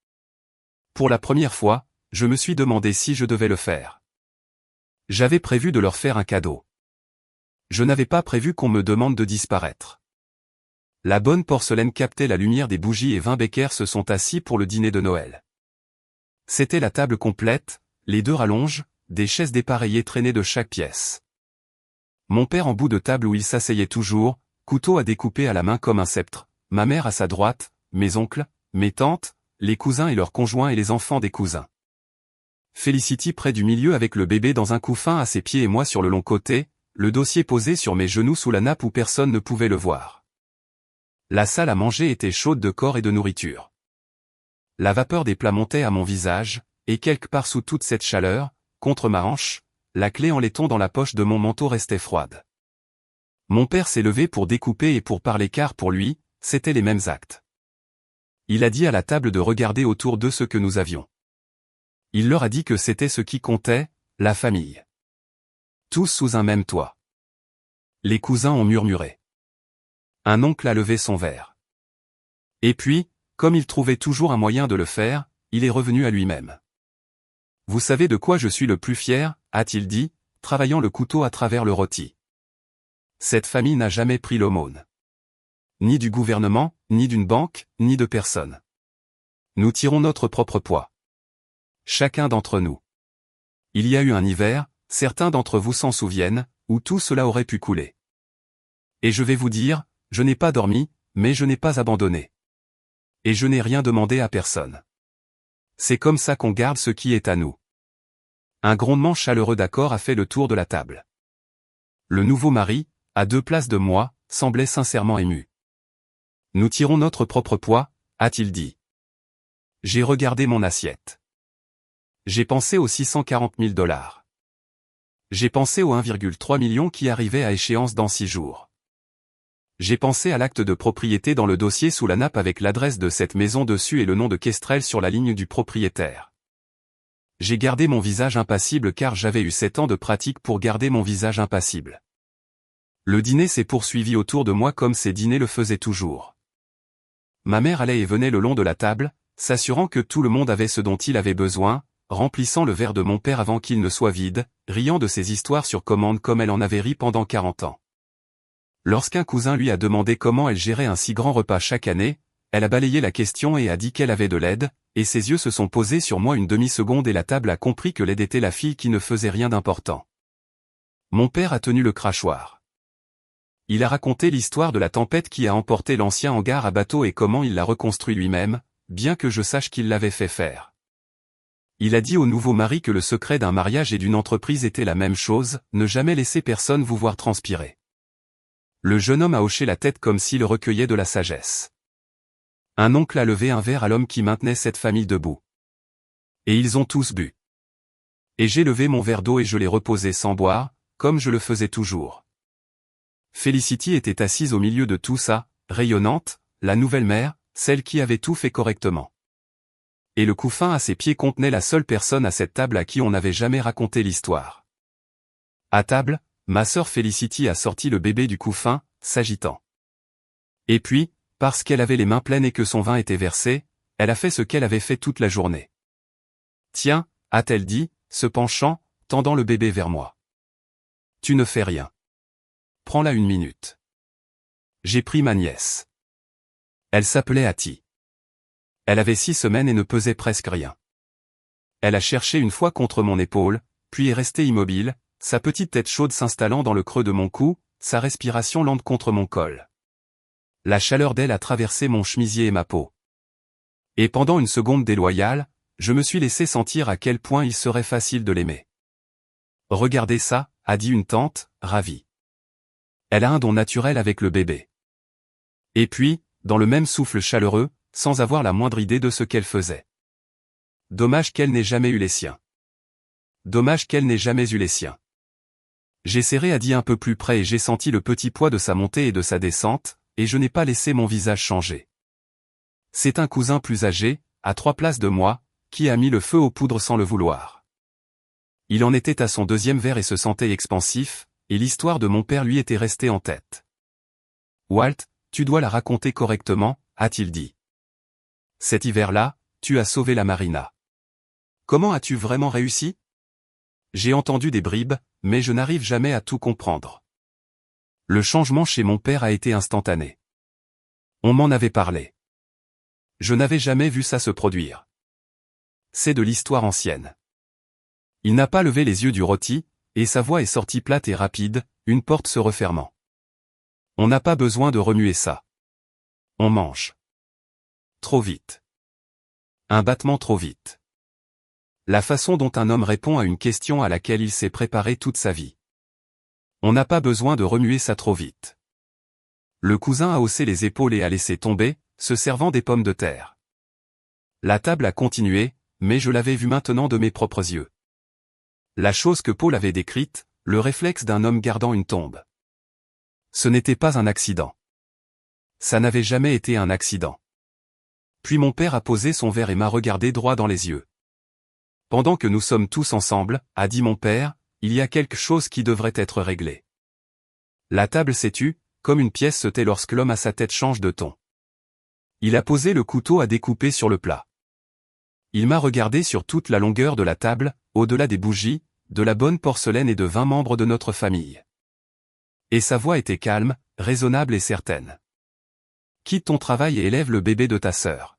Pour la première fois, je me suis demandé si je devais le faire. J'avais prévu de leur faire un cadeau. Je n'avais pas prévu qu'on me demande de disparaître. La bonne porcelaine captait la lumière des bougies et 20 Becker se sont assis pour le dîner de Noël. C'était la table complète, les 2 rallonges, des chaises dépareillées traînées de chaque pièce. Mon père en bout de table où il s'asseyait toujours, couteau à découper à la main comme un sceptre, ma mère à sa droite, mes oncles, mes tantes, les cousins et leurs conjoints et les enfants des cousins. Félicity près du milieu avec le bébé dans un couffin à ses pieds et moi sur le long côté, le dossier posé sur mes genoux sous la nappe où personne ne pouvait le voir. La salle à manger était chaude de corps et de nourriture. La vapeur des plats montait à mon visage, et quelque part sous toute cette chaleur, contre ma hanche, la clé en laiton dans la poche de mon manteau restait froide. Mon père s'est levé pour découper et pour parler car pour lui, c'étaient les mêmes actes. Il a dit à la table de regarder autour d'eux ce que nous avions. Il leur a dit que c'était ce qui comptait, la famille. Tous sous un même toit. Les cousins ont murmuré. Un oncle a levé son verre. Et puis, comme il trouvait toujours un moyen de le faire, il est revenu à lui-même. Vous savez de quoi je suis le plus fier, a-t-il dit, travaillant le couteau à travers le rôti. Cette famille n'a jamais pris l'aumône. Ni du gouvernement, ni d'une banque, ni de personne. Nous tirons notre propre poids. Chacun d'entre nous. Il y a eu un hiver, certains d'entre vous s'en souviennent, où tout cela aurait pu couler. Et je vais vous dire, je n'ai pas dormi, mais je n'ai pas abandonné. Et je n'ai rien demandé à personne. C'est comme ça qu'on garde ce qui est à nous. Un grondement chaleureux d'accord a fait le tour de la table. Le nouveau mari, à 2 places de moi, semblait sincèrement ému. Nous tirons notre propre poids, a-t-il dit. J'ai regardé mon assiette. J'ai pensé aux 640 000 $. J'ai pensé aux 1,3 million qui arrivait à échéance dans 6 jours. J'ai pensé à l'acte de propriété dans le dossier sous la nappe avec l'adresse de cette maison dessus et le nom de Kestrel sur la ligne du propriétaire. J'ai gardé mon visage impassible car j'avais eu 7 ans de pratique pour garder mon visage impassible. Le dîner s'est poursuivi autour de moi comme ces dîners le faisaient toujours. Ma mère allait et venait le long de la table, s'assurant que tout le monde avait ce dont il avait besoin, remplissant le verre de mon père avant qu'il ne soit vide, riant de ses histoires sur commande comme elle en avait ri pendant 40 ans. Lorsqu'un cousin lui a demandé comment elle gérait un si grand repas chaque année, elle a balayé la question et a dit qu'elle avait de l'aide, et ses yeux se sont posés sur moi une demi-seconde et la table a compris que l'aide était la fille qui ne faisait rien d'important. Mon père a tenu le crachoir. Il a raconté l'histoire de la tempête qui a emporté l'ancien hangar à bateau et comment il l'a reconstruit lui-même, bien que je sache qu'il l'avait fait faire. Il a dit au nouveau mari que le secret d'un mariage et d'une entreprise était la même chose, ne jamais laisser personne vous voir transpirer. Le jeune homme a hoché la tête comme s'il recueillait de la sagesse. Un oncle a levé un verre à l'homme qui maintenait cette famille debout. Et ils ont tous bu. Et j'ai levé mon verre d'eau et je l'ai reposé sans boire, comme je le faisais toujours. Félicity était assise au milieu de tout ça, rayonnante, la nouvelle mère, celle qui avait tout fait correctement. Et le couffin à ses pieds contenait la seule personne à cette table à qui on n'avait jamais raconté l'histoire. À table, ma sœur Félicity a sorti le bébé du couffin, s'agitant. Et puis, parce qu'elle avait les mains pleines et que son vin était versé, elle a fait ce qu'elle avait fait toute la journée. Tiens, a-t-elle dit, se penchant, tendant le bébé vers moi. Tu ne fais rien. Prends-la 1 minute. J'ai pris ma nièce. Elle s'appelait Hattie. Elle avait 6 semaines et ne pesait presque rien. Elle a cherché une fois contre mon épaule, puis est restée immobile, sa petite tête chaude s'installant dans le creux de mon cou, sa respiration lente contre mon col. La chaleur d'elle a traversé mon chemisier et ma peau. Et pendant une seconde déloyale, je me suis laissé sentir à quel point il serait facile de l'aimer. Regardez ça, a dit une tante, ravie. Elle a un don naturel avec le bébé. Et puis, dans le même souffle chaleureux, sans avoir la moindre idée de ce qu'elle faisait. Dommage qu'elle n'ait jamais eu les siens. Dommage qu'elle n'ait jamais eu les siens. J'ai serré Adi un peu plus près et j'ai senti le petit poids de sa montée et de sa descente, et je n'ai pas laissé mon visage changer. C'est un cousin plus âgé, à 3 places de moi, qui a mis le feu aux poudres sans le vouloir. Il en était à son 2e verre et se sentait expansif, et l'histoire de mon père lui était restée en tête. Walt, tu dois la raconter correctement, a-t-il dit. Cet hiver-là, tu as sauvé la Marina. Comment as-tu vraiment réussi? J'ai entendu des bribes, mais je n'arrive jamais à tout comprendre. Le changement chez mon père a été instantané. On m'en avait parlé. Je n'avais jamais vu ça se produire. C'est de l'histoire ancienne. Il n'a pas levé les yeux du rôti, et sa voix est sortie plate et rapide, une porte se refermant. On n'a pas besoin de remuer ça. On mange. Trop vite. Un battement trop vite. La façon dont un homme répond à une question à laquelle il s'est préparé toute sa vie. On n'a pas besoin de remuer ça trop vite. Le cousin a haussé les épaules et a laissé tomber, se servant des pommes de terre. La table a continué, mais je l'avais vue maintenant de mes propres yeux. La chose que Paul avait décrite, le réflexe d'un homme gardant une tombe. Ce n'était pas un accident. Ça n'avait jamais été un accident. Puis mon père a posé son verre et m'a regardé droit dans les yeux. Pendant que nous sommes tous ensemble, a dit mon père, il y a quelque chose qui devrait être réglé. La table s'est tue, comme une pièce se tait lorsque l'homme à sa tête change de ton. Il a posé le couteau à découper sur le plat. Il m'a regardé sur toute la longueur de la table, au-delà des bougies, de la bonne porcelaine et de 20 membres de notre famille. Et sa voix était calme, raisonnable et certaine. Quitte ton travail et élève le bébé de ta sœur.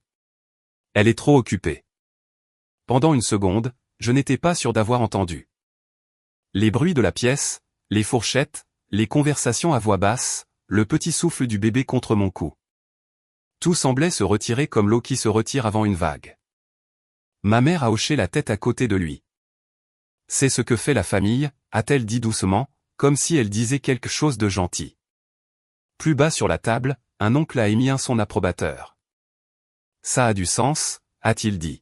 Elle est trop occupée. Pendant une seconde, je n'étais pas sûr d'avoir entendu. Les bruits de la pièce, les fourchettes, les conversations à voix basse, le petit souffle du bébé contre mon cou. Tout semblait se retirer comme l'eau qui se retire avant une vague. Ma mère a hoché la tête à côté de lui. C'est ce que fait la famille, a-t-elle dit doucement, comme si elle disait quelque chose de gentil. Plus bas sur la table, un oncle a émis un son approbateur. Ça a du sens, a-t-il dit.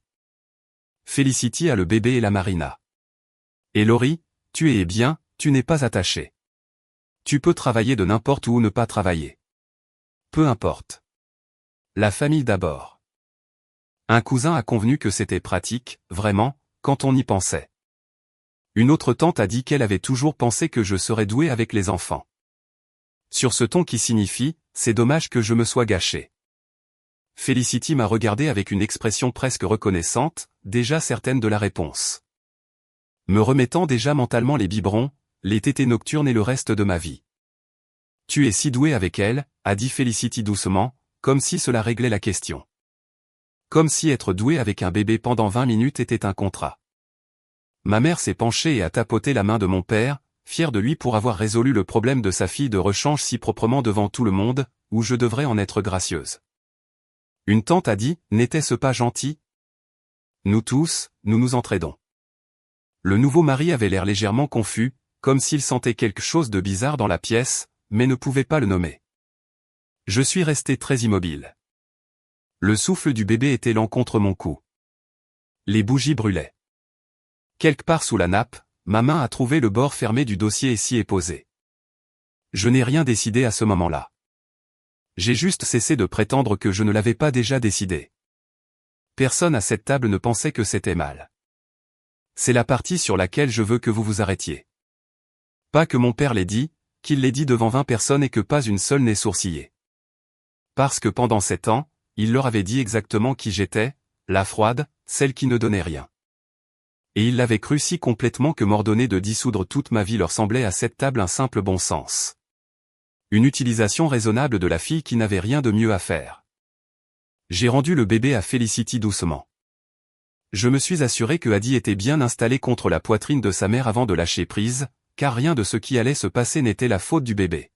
Felicity a le bébé et la Marina. Et Laurie, tu es bien, tu n'es pas attaché. Tu peux travailler de n'importe où ou ne pas travailler. Peu importe. La famille d'abord. Un cousin a convenu que c'était pratique, vraiment, quand on y pensait. Une autre tante a dit qu'elle avait toujours pensé que je serais doué avec les enfants. Sur ce ton qui signifie, c'est dommage que je me sois gâché. Felicity m'a regardé avec une expression presque reconnaissante, déjà certaine de la réponse. Me remettant déjà mentalement les biberons, les tétées nocturnes et le reste de ma vie. Tu es si doué avec elle, a dit Felicity doucement, comme si cela réglait la question. Comme si être doué avec un bébé pendant 20 minutes était un contrat. Ma mère s'est penchée et a tapoté la main de mon père, fier de lui pour avoir résolu le problème de sa fille de rechange si proprement devant tout le monde, où je devrais en être gracieuse. Une tante a dit, n'était-ce pas gentil? Nous tous, nous nous entraidons. Le nouveau mari avait l'air légèrement confus, comme s'il sentait quelque chose de bizarre dans la pièce, mais ne pouvait pas le nommer. Je suis resté très immobile. Le souffle du bébé était lent contre mon cou. Les bougies brûlaient. Quelque part sous la nappe, ma main a trouvé le bord fermé du dossier et s'y est posée. Je n'ai rien décidé à ce moment-là. J'ai juste cessé de prétendre que je ne l'avais pas déjà décidé. Personne à cette table ne pensait que c'était mal. C'est la partie sur laquelle je veux que vous vous arrêtiez. Pas que mon père l'ait dit, qu'il l'ait dit devant 20 personnes et que pas une seule n'ait sourcillé. Parce que pendant 7 ans, il leur avait dit exactement qui j'étais, la froide, celle qui ne donnait rien. Et il l'avait cru si complètement que m'ordonner de dissoudre toute ma vie leur semblait à cette table un simple bon sens. Une utilisation raisonnable de la fille qui n'avait rien de mieux à faire. J'ai rendu le bébé à Felicity doucement. Je me suis assuré que Adi était bien installé contre la poitrine de sa mère avant de lâcher prise, car rien de ce qui allait se passer n'était la faute du bébé.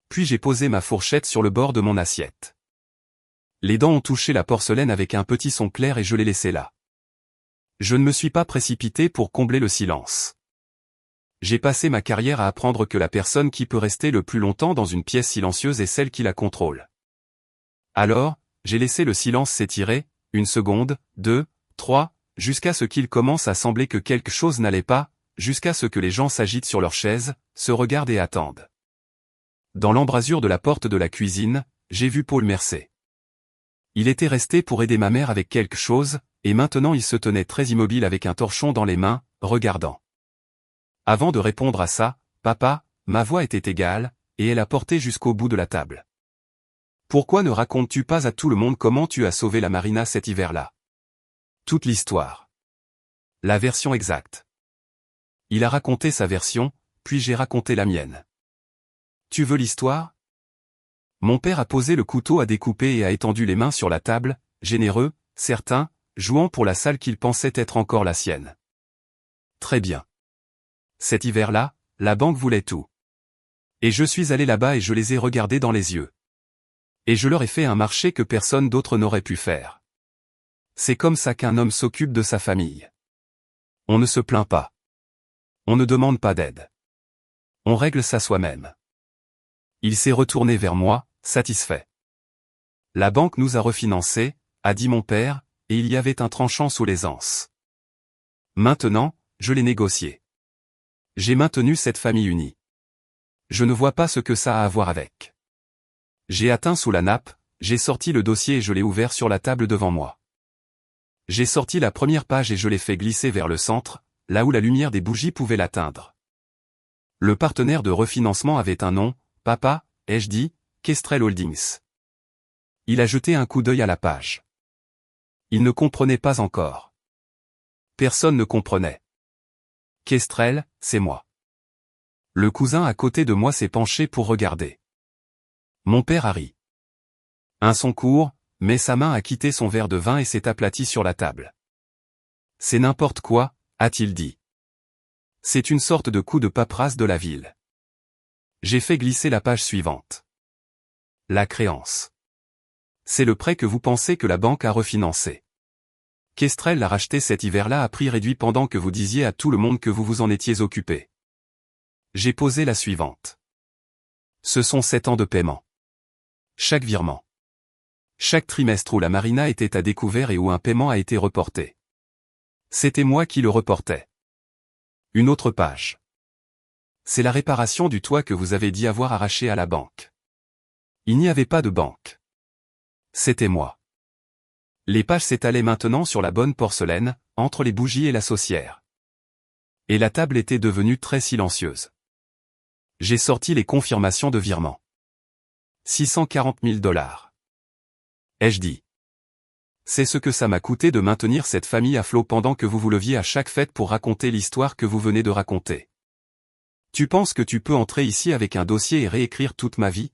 Puis j'ai posé ma fourchette sur le bord de mon assiette. Les dents ont touché la porcelaine avec un petit son clair et je l'ai laissé là. Je ne me suis pas précipité pour combler le silence. J'ai passé ma carrière à apprendre que la personne qui peut rester le plus longtemps dans une pièce silencieuse est celle qui la contrôle. Alors, j'ai laissé le silence s'étirer, 1 seconde, 2, 3, jusqu'à ce qu'il commence à sembler que quelque chose n'allait pas, jusqu'à ce que les gens s'agitent sur leurs chaises, se regardent et attendent. Dans l'embrasure de la porte de la cuisine, j'ai vu Paul Mercer. Il était resté pour aider ma mère avec quelque chose, et maintenant il se tenait très immobile avec un torchon dans les mains, regardant. Avant de répondre à ça, papa, ma voix était égale, et elle a porté jusqu'au bout de la table. Pourquoi ne racontes-tu pas à tout le monde comment tu as sauvé la Marina cet hiver-là? Toute l'histoire. La version exacte. Il a raconté sa version, puis j'ai raconté la mienne. Tu veux l'histoire? Mon père a posé le couteau à découper et a étendu les mains sur la table, généreux, certain, jouant pour la salle qu'il pensait être encore la sienne. Très bien. Cet hiver-là, la banque voulait tout. Et je suis allé là-bas et je les ai regardés dans les yeux. Et je leur ai fait un marché que personne d'autre n'aurait pu faire. C'est comme ça qu'un homme s'occupe de sa famille. On ne se plaint pas. On ne demande pas d'aide. On règle ça soi-même. Il s'est retourné vers moi, satisfait. La banque nous a refinancés, a dit mon père, et il y avait un tranchant sous l'aisance. Maintenant, je l'ai négocié. J'ai maintenu cette famille unie. Je ne vois pas ce que ça a à voir avec. J'ai atteint sous la nappe, j'ai sorti le dossier et je l'ai ouvert sur la table devant moi. J'ai sorti la première page et je l'ai fait glisser vers le centre, là où la lumière des bougies pouvait l'atteindre. Le partenaire de refinancement avait un nom, papa, ai-je dit, Kestrel Holdings. Il a jeté un coup d'œil à la page. Il ne comprenait pas encore. Personne ne comprenait. Kestrel, c'est moi. Le cousin à côté de moi s'est penché pour regarder. Mon père a ri. Un son court, mais sa main a quitté son verre de vin et s'est aplati sur la table. C'est n'importe quoi, a-t-il dit. C'est une sorte de coup de paperasse de la ville. J'ai fait glisser la page suivante. La créance. C'est le prêt que vous pensez que la banque a refinancé. Kestrel l'a racheté cet hiver-là à prix réduit pendant que vous disiez à tout le monde que vous vous en étiez occupé. J'ai posé la suivante. Ce sont 7 ans de paiement. Chaque virement. Chaque trimestre où la Marina était à découvert et où un paiement a été reporté. C'était moi qui le reportais. Une autre page. C'est la réparation du toit que vous avez dit avoir arraché à la banque. Il n'y avait pas de banque. C'était moi. Les pages s'étalaient maintenant sur la bonne porcelaine, entre les bougies et la saucière. Et la table était devenue très silencieuse. J'ai sorti les confirmations de virement. 640 000 $. Ai-je dit. C'est ce que ça m'a coûté de maintenir cette famille à flot pendant que vous vous leviez à chaque fête pour raconter l'histoire que vous venez de raconter. Tu penses que tu peux entrer ici avec un dossier et réécrire toute ma vie?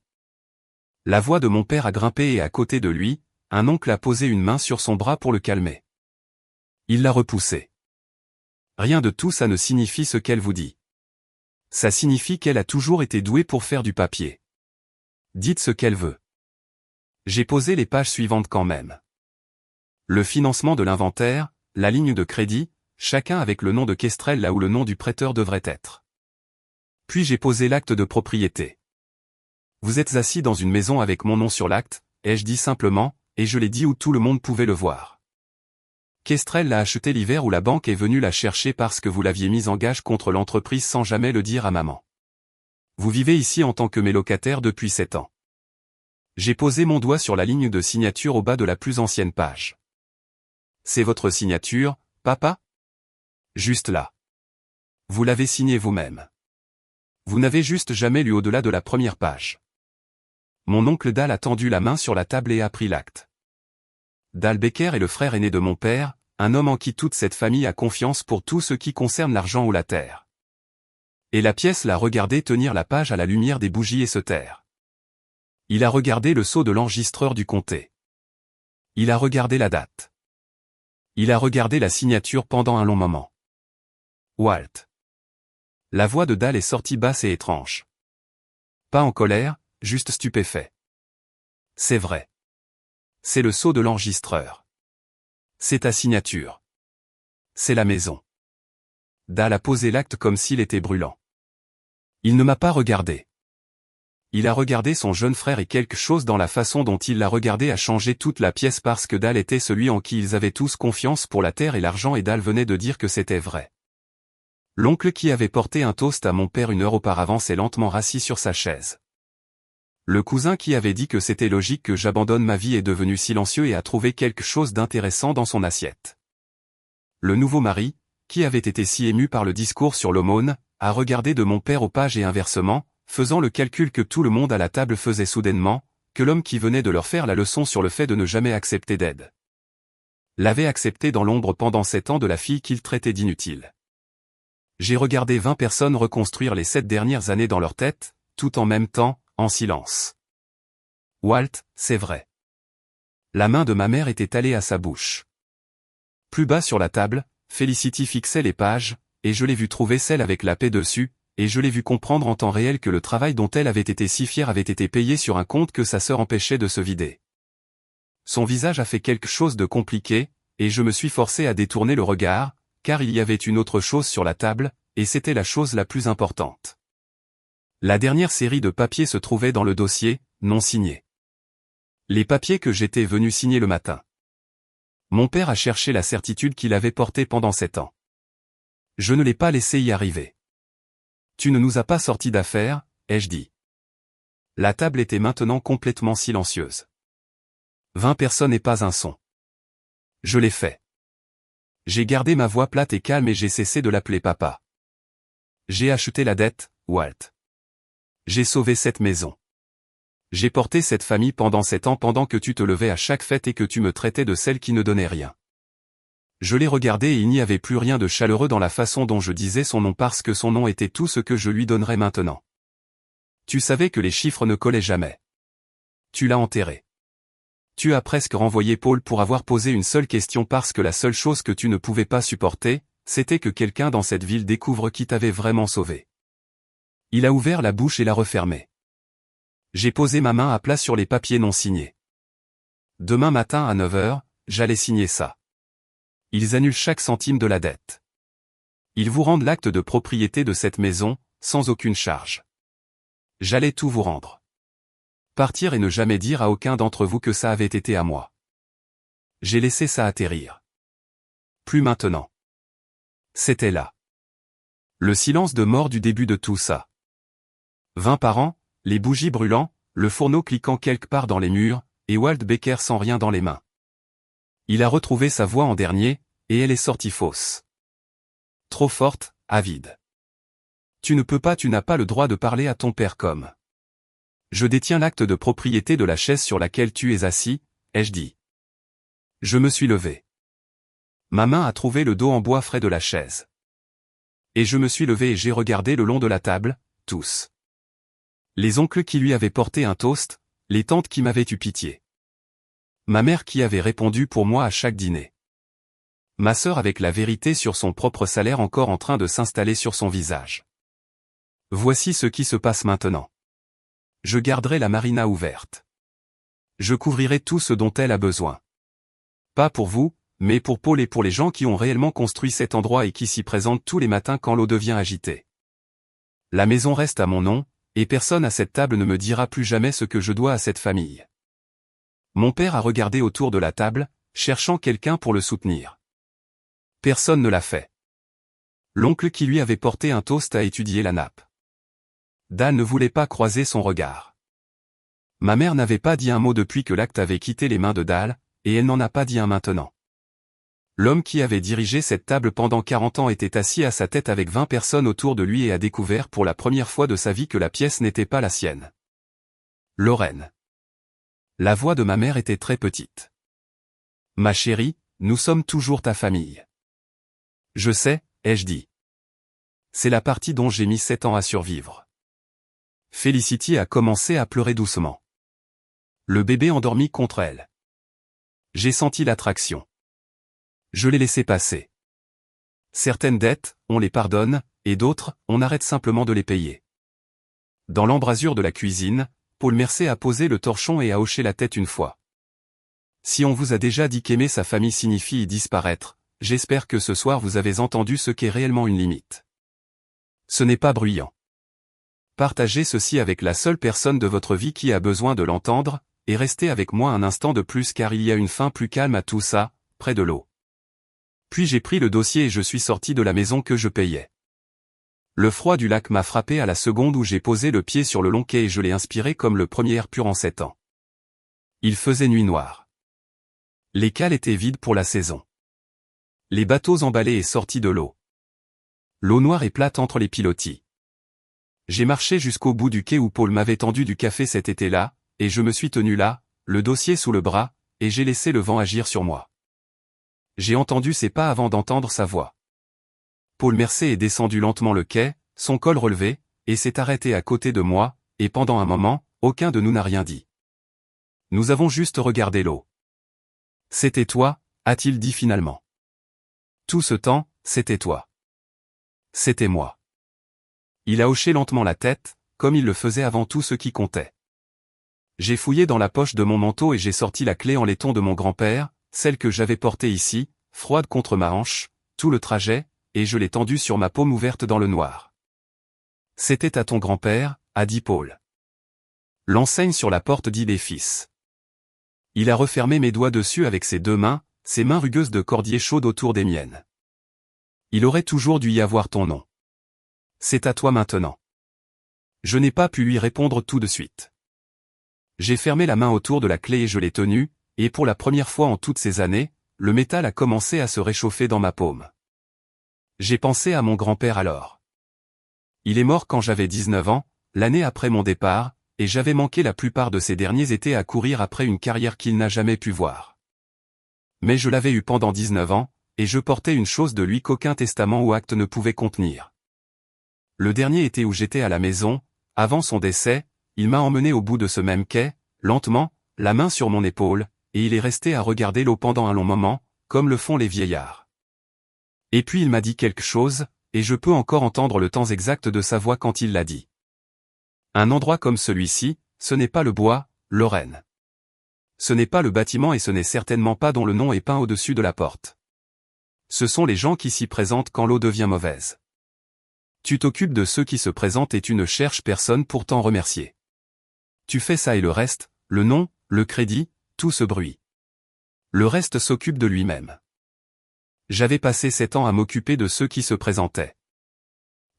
La voix de mon père a grimpé et à côté de lui, un oncle a posé une main sur son bras pour le calmer. Il l'a repoussé. Rien de tout ça ne signifie ce qu'elle vous dit. Ça signifie qu'elle a toujours été douée pour faire du papier. Dites ce qu'elle veut. J'ai posé les pages suivantes quand même. Le financement de l'inventaire, la ligne de crédit, chacun avec le nom de Kestrel là où le nom du prêteur devrait être. Puis j'ai posé l'acte de propriété. Vous êtes assis dans une maison avec mon nom sur l'acte, ai-je dit simplement, et je l'ai dit où tout le monde pouvait le voir. Kestrel l'a acheté l'hiver où la banque est venue la chercher parce que vous l'aviez mise en gage contre l'entreprise sans jamais le dire à maman. Vous vivez ici en tant que mes locataires depuis 7 ans. J'ai posé mon doigt sur la ligne de signature au bas de la plus ancienne page. C'est votre signature, papa? Juste là. Vous l'avez signé vous-même. Vous n'avez juste jamais lu au-delà de la première page. Mon oncle Dal a tendu la main sur la table et a pris l'acte. Dal Becker est le frère aîné de mon père, un homme en qui toute cette famille a confiance pour tout ce qui concerne l'argent ou la terre. Et la pièce l'a regardé tenir la page à la lumière des bougies et se taire. Il a regardé le sceau de l'enregistreur du comté. Il a regardé la date. Il a regardé la signature pendant un long moment. Walt. La voix de Dal est sortie basse et étrange. Pas en colère, juste stupéfait. C'est vrai. C'est le sceau de l'enregistreur. C'est ta signature. C'est la maison. Dal a posé l'acte comme s'il était brûlant. Il ne m'a pas regardé. Il a regardé son jeune frère et quelque chose dans la façon dont il l'a regardé a changé toute la pièce parce que Dal était celui en qui ils avaient tous confiance pour la terre et l'argent et Dal venait de dire que c'était vrai. L'oncle qui avait porté un toast à mon père 1 heure auparavant s'est lentement rassis sur sa chaise. Le cousin qui avait dit que c'était logique que j'abandonne ma vie est devenu silencieux et a trouvé quelque chose d'intéressant dans son assiette. Le nouveau mari, qui avait été si ému par le discours sur l'aumône, a regardé de mon père au page et inversement, faisant le calcul que tout le monde à la table faisait soudainement, que l'homme qui venait de leur faire la leçon sur le fait de ne jamais accepter d'aide l'avait accepté dans l'ombre pendant 7 ans de la fille qu'il traitait d'inutile. J'ai regardé 20 personnes reconstruire les 7 dernières années dans leur tête, tout en même temps, en silence. Walt, c'est vrai. La main de ma mère était allée à sa bouche. Plus bas sur la table, Felicity fixait les pages, et je l'ai vu trouver celle avec la paix dessus, et je l'ai vu comprendre en temps réel que le travail dont elle avait été si fière avait été payé sur un compte que sa sœur empêchait de se vider. Son visage a fait quelque chose de compliqué, et je me suis forcé à détourner le regard, car il y avait une autre chose sur la table, et c'était la chose la plus importante. La dernière série de papiers se trouvait dans le dossier, non signé. Les papiers que j'étais venu signer le matin. Mon père a cherché la certitude qu'il avait portée pendant 7 ans. Je ne l'ai pas laissé y arriver. Tu ne nous as pas sortis d'affaire, ai-je dit. La table était maintenant complètement silencieuse. 20 personnes et pas un son. Je l'ai fait. J'ai gardé ma voix plate et calme et j'ai cessé de l'appeler papa. J'ai acheté la dette, Walt. J'ai sauvé cette maison. J'ai porté cette famille pendant 7 ans pendant que tu te levais à chaque fête et que tu me traitais de celle qui ne donnait rien. Je l'ai regardé et il n'y avait plus rien de chaleureux dans la façon dont je disais son nom parce que son nom était tout ce que je lui donnerais maintenant. Tu savais que les chiffres ne collaient jamais. Tu l'as enterré. Tu as presque renvoyé Paul pour avoir posé une seule question parce que la seule chose que tu ne pouvais pas supporter, c'était que quelqu'un dans cette ville découvre qui t'avait vraiment sauvé. Il a ouvert la bouche et l'a refermée. J'ai posé ma main à plat sur les papiers non signés. Demain matin à 9 h, j'allais signer ça. Ils annulent chaque centime de la dette. Ils vous rendent l'acte de propriété de cette maison, sans aucune charge. J'allais tout vous rendre. Partir et ne jamais dire à aucun d'entre vous que ça avait été à moi. J'ai laissé ça atterrir. Plus maintenant. C'était là. Le silence de mort du début de tout ça. 20 par an, les bougies brûlant, le fourneau cliquant quelque part dans les murs, et Walt Becker sans rien dans les mains. Il a retrouvé sa voix en dernier, et elle est sortie fausse. Trop forte, avide. Tu n'as pas le droit de parler à ton père comme. Je détiens l'acte de propriété de la chaise sur laquelle tu es assis, ai-je dit. Je me suis levé. Ma main a trouvé le dos en bois frais de la chaise. Et je me suis levé et j'ai regardé le long de la table, tous. Les oncles qui lui avaient porté un toast, les tantes qui m'avaient eu pitié. Ma mère qui avait répondu pour moi à chaque dîner. Ma sœur avec la vérité sur son propre salaire encore en train de s'installer sur son visage. Voici ce qui se passe maintenant. Je garderai la marina ouverte. Je couvrirai tout ce dont elle a besoin. Pas pour vous, mais pour Paul et pour les gens qui ont réellement construit cet endroit et qui s'y présentent tous les matins quand l'eau devient agitée. La maison reste à mon nom, et personne à cette table ne me dira plus jamais ce que je dois à cette famille. Mon père a regardé autour de la table, cherchant quelqu'un pour le soutenir. Personne ne l'a fait. L'oncle qui lui avait porté un toast a étudié la nappe. Dan ne voulait pas croiser son regard. Ma mère n'avait pas dit un mot depuis que l'acte avait quitté les mains de Dal, et elle n'en a pas dit un maintenant. L'homme qui avait dirigé cette table pendant 40 ans était assis à sa tête avec 20 personnes autour de lui et a découvert pour la première fois de sa vie que la pièce n'était pas la sienne. Lorraine. La voix de ma mère était très petite. Ma chérie, nous sommes toujours ta famille. Je sais, ai-je dit. C'est la partie dont j'ai mis 7 ans à survivre. Felicity a commencé à pleurer doucement. Le bébé endormi contre elle. J'ai senti l'attraction. Je l'ai laissé passer. Certaines dettes, on les pardonne, et d'autres, on arrête simplement de les payer. Dans l'embrasure de la cuisine, Paul Mercier a posé le torchon et a hoché la tête une fois. Si on vous a déjà dit qu'aimer sa famille signifie y disparaître, j'espère que ce soir vous avez entendu ce qu'est réellement une limite. Ce n'est pas bruyant. Partagez ceci avec la seule personne de votre vie qui a besoin de l'entendre, et restez avec moi un instant de plus car il y a une fin plus calme à tout ça, près de l'eau. Puis j'ai pris le dossier et je suis sorti de la maison que je payais. Le froid du lac m'a frappé à la seconde où j'ai posé le pied sur le long quai et je l'ai inspiré comme le premier air pur en 7 ans. Il faisait nuit noire. Les cales étaient vides pour la saison. Les bateaux emballés et sortis de l'eau. L'eau noire et plate entre les pilotis. J'ai marché jusqu'au bout du quai où Paul m'avait tendu du café cet été-là, et je me suis tenu là, le dossier sous le bras, et j'ai laissé le vent agir sur moi. J'ai entendu ses pas avant d'entendre sa voix. Paul Mercier est descendu lentement le quai, son col relevé, et s'est arrêté à côté de moi, et pendant un moment, aucun de nous n'a rien dit. Nous avons juste regardé l'eau. « C'était toi » a-t-il dit finalement. Tout ce temps, c'était toi. C'était moi. Il a hoché lentement la tête, comme il le faisait avant tout ce qui comptait. J'ai fouillé dans la poche de mon manteau et j'ai sorti la clé en laiton de mon grand-père, celle que j'avais portée ici, froide contre ma hanche, tout le trajet, et je l'ai tendue sur ma paume ouverte dans le noir. « C'était à ton grand-père » a dit Paul. L'enseigne sur la porte dit les fils. Il a refermé mes doigts dessus avec ses 2 mains, ses mains rugueuses de cordier chaude autour des miennes. Il aurait toujours dû y avoir ton nom. C'est à toi maintenant. Je n'ai pas pu lui répondre tout de suite. J'ai fermé la main autour de la clé et je l'ai tenue, et pour la première fois en toutes ces années, le métal a commencé à se réchauffer dans ma paume. J'ai pensé à mon grand-père alors. Il est mort quand j'avais 19 ans, l'année après mon départ, et j'avais manqué la plupart de ces derniers étés à courir après une carrière qu'il n'a jamais pu voir. Mais je l'avais eu pendant 19 ans, et je portais une chose de lui qu'aucun testament ou acte ne pouvait contenir. Le dernier été où j'étais à la maison, avant son décès, il m'a emmené au bout de ce même quai, lentement, la main sur mon épaule, et il est resté à regarder l'eau pendant un long moment, comme le font les vieillards. Et puis il m'a dit quelque chose, et je peux encore entendre le temps exact de sa voix quand il l'a dit. Un endroit comme celui-ci, ce n'est pas le bois, Lorraine. Ce n'est pas le bâtiment et ce n'est certainement pas dont le nom est peint au-dessus de la porte. Ce sont les gens qui s'y présentent quand l'eau devient mauvaise. Tu t'occupes de ceux qui se présentent et tu ne cherches personne pour t'en remercier. Tu fais ça et le reste, le nom, le crédit, tout ce bruit. Le reste s'occupe de lui-même. J'avais passé 7 ans à m'occuper de ceux qui se présentaient.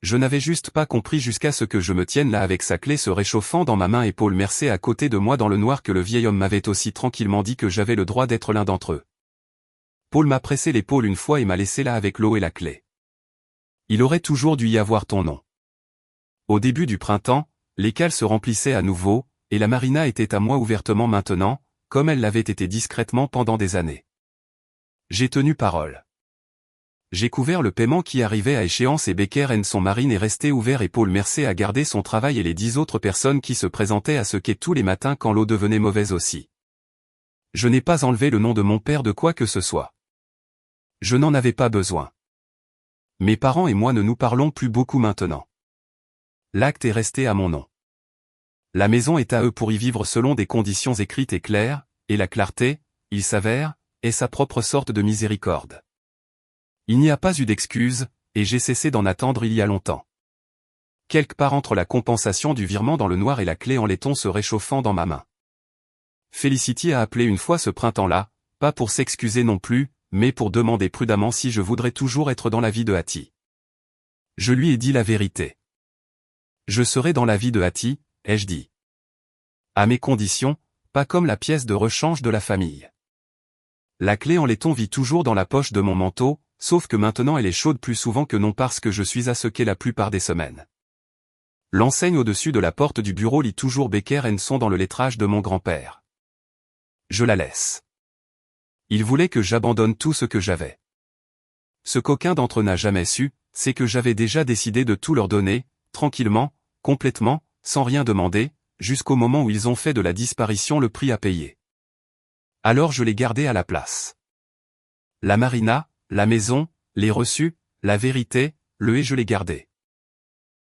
Je n'avais juste pas compris jusqu'à ce que je me tienne là avec sa clé se réchauffant dans ma main et Paul Mercier à côté de moi dans le noir que le vieil homme m'avait aussi tranquillement dit que j'avais le droit d'être l'un d'entre eux. Paul m'a pressé l'épaule une fois et m'a laissé là avec l'eau et la clé. Il aurait toujours dû y avoir ton nom. Au début du printemps, les cales se remplissaient à nouveau, et la marina était à moi ouvertement maintenant, comme elle l'avait été discrètement pendant des années. J'ai tenu parole. J'ai couvert le paiement qui arrivait à échéance et Becker & son marine est resté ouvert et Paul Mercier a gardé son travail et les 10 autres personnes qui se présentaient à ce quai tous les matins quand l'eau devenait mauvaise aussi. Je n'ai pas enlevé le nom de mon père de quoi que ce soit. Je n'en avais pas besoin. Mes parents et moi ne nous parlons plus beaucoup maintenant. L'acte est resté à mon nom. La maison est à eux pour y vivre selon des conditions écrites et claires, et la clarté, il s'avère, est sa propre sorte de miséricorde. Il n'y a pas eu d'excuse, et j'ai cessé d'en attendre il y a longtemps. Quelque part entre la compensation du virement dans le noir et la clé en laiton se réchauffant dans ma main. Felicity a appelé une fois ce printemps-là, pas pour s'excuser non plus, mais pour demander prudemment si je voudrais toujours être dans la vie de Hattie. Je lui ai dit la vérité. Je serai dans la vie de Hattie, ai-je dit. À mes conditions, pas comme la pièce de rechange de la famille. La clé en laiton vit toujours dans la poche de mon manteau, sauf que maintenant elle est chaude plus souvent que non parce que je suis à ce qu'est la plupart des semaines. L'enseigne au-dessus de la porte du bureau lit toujours Becker & Son dans le lettrage de mon grand-père. Je la laisse. Il voulait que j'abandonne tout ce que j'avais. Ce qu'aucun d'entre eux n'a jamais su, c'est que j'avais déjà décidé de tout leur donner, tranquillement, complètement, sans rien demander, jusqu'au moment où ils ont fait de la disparition le prix à payer. Alors je l'ai gardé à la place. La marina, la maison, les reçus, la vérité, le et je l'ai gardé.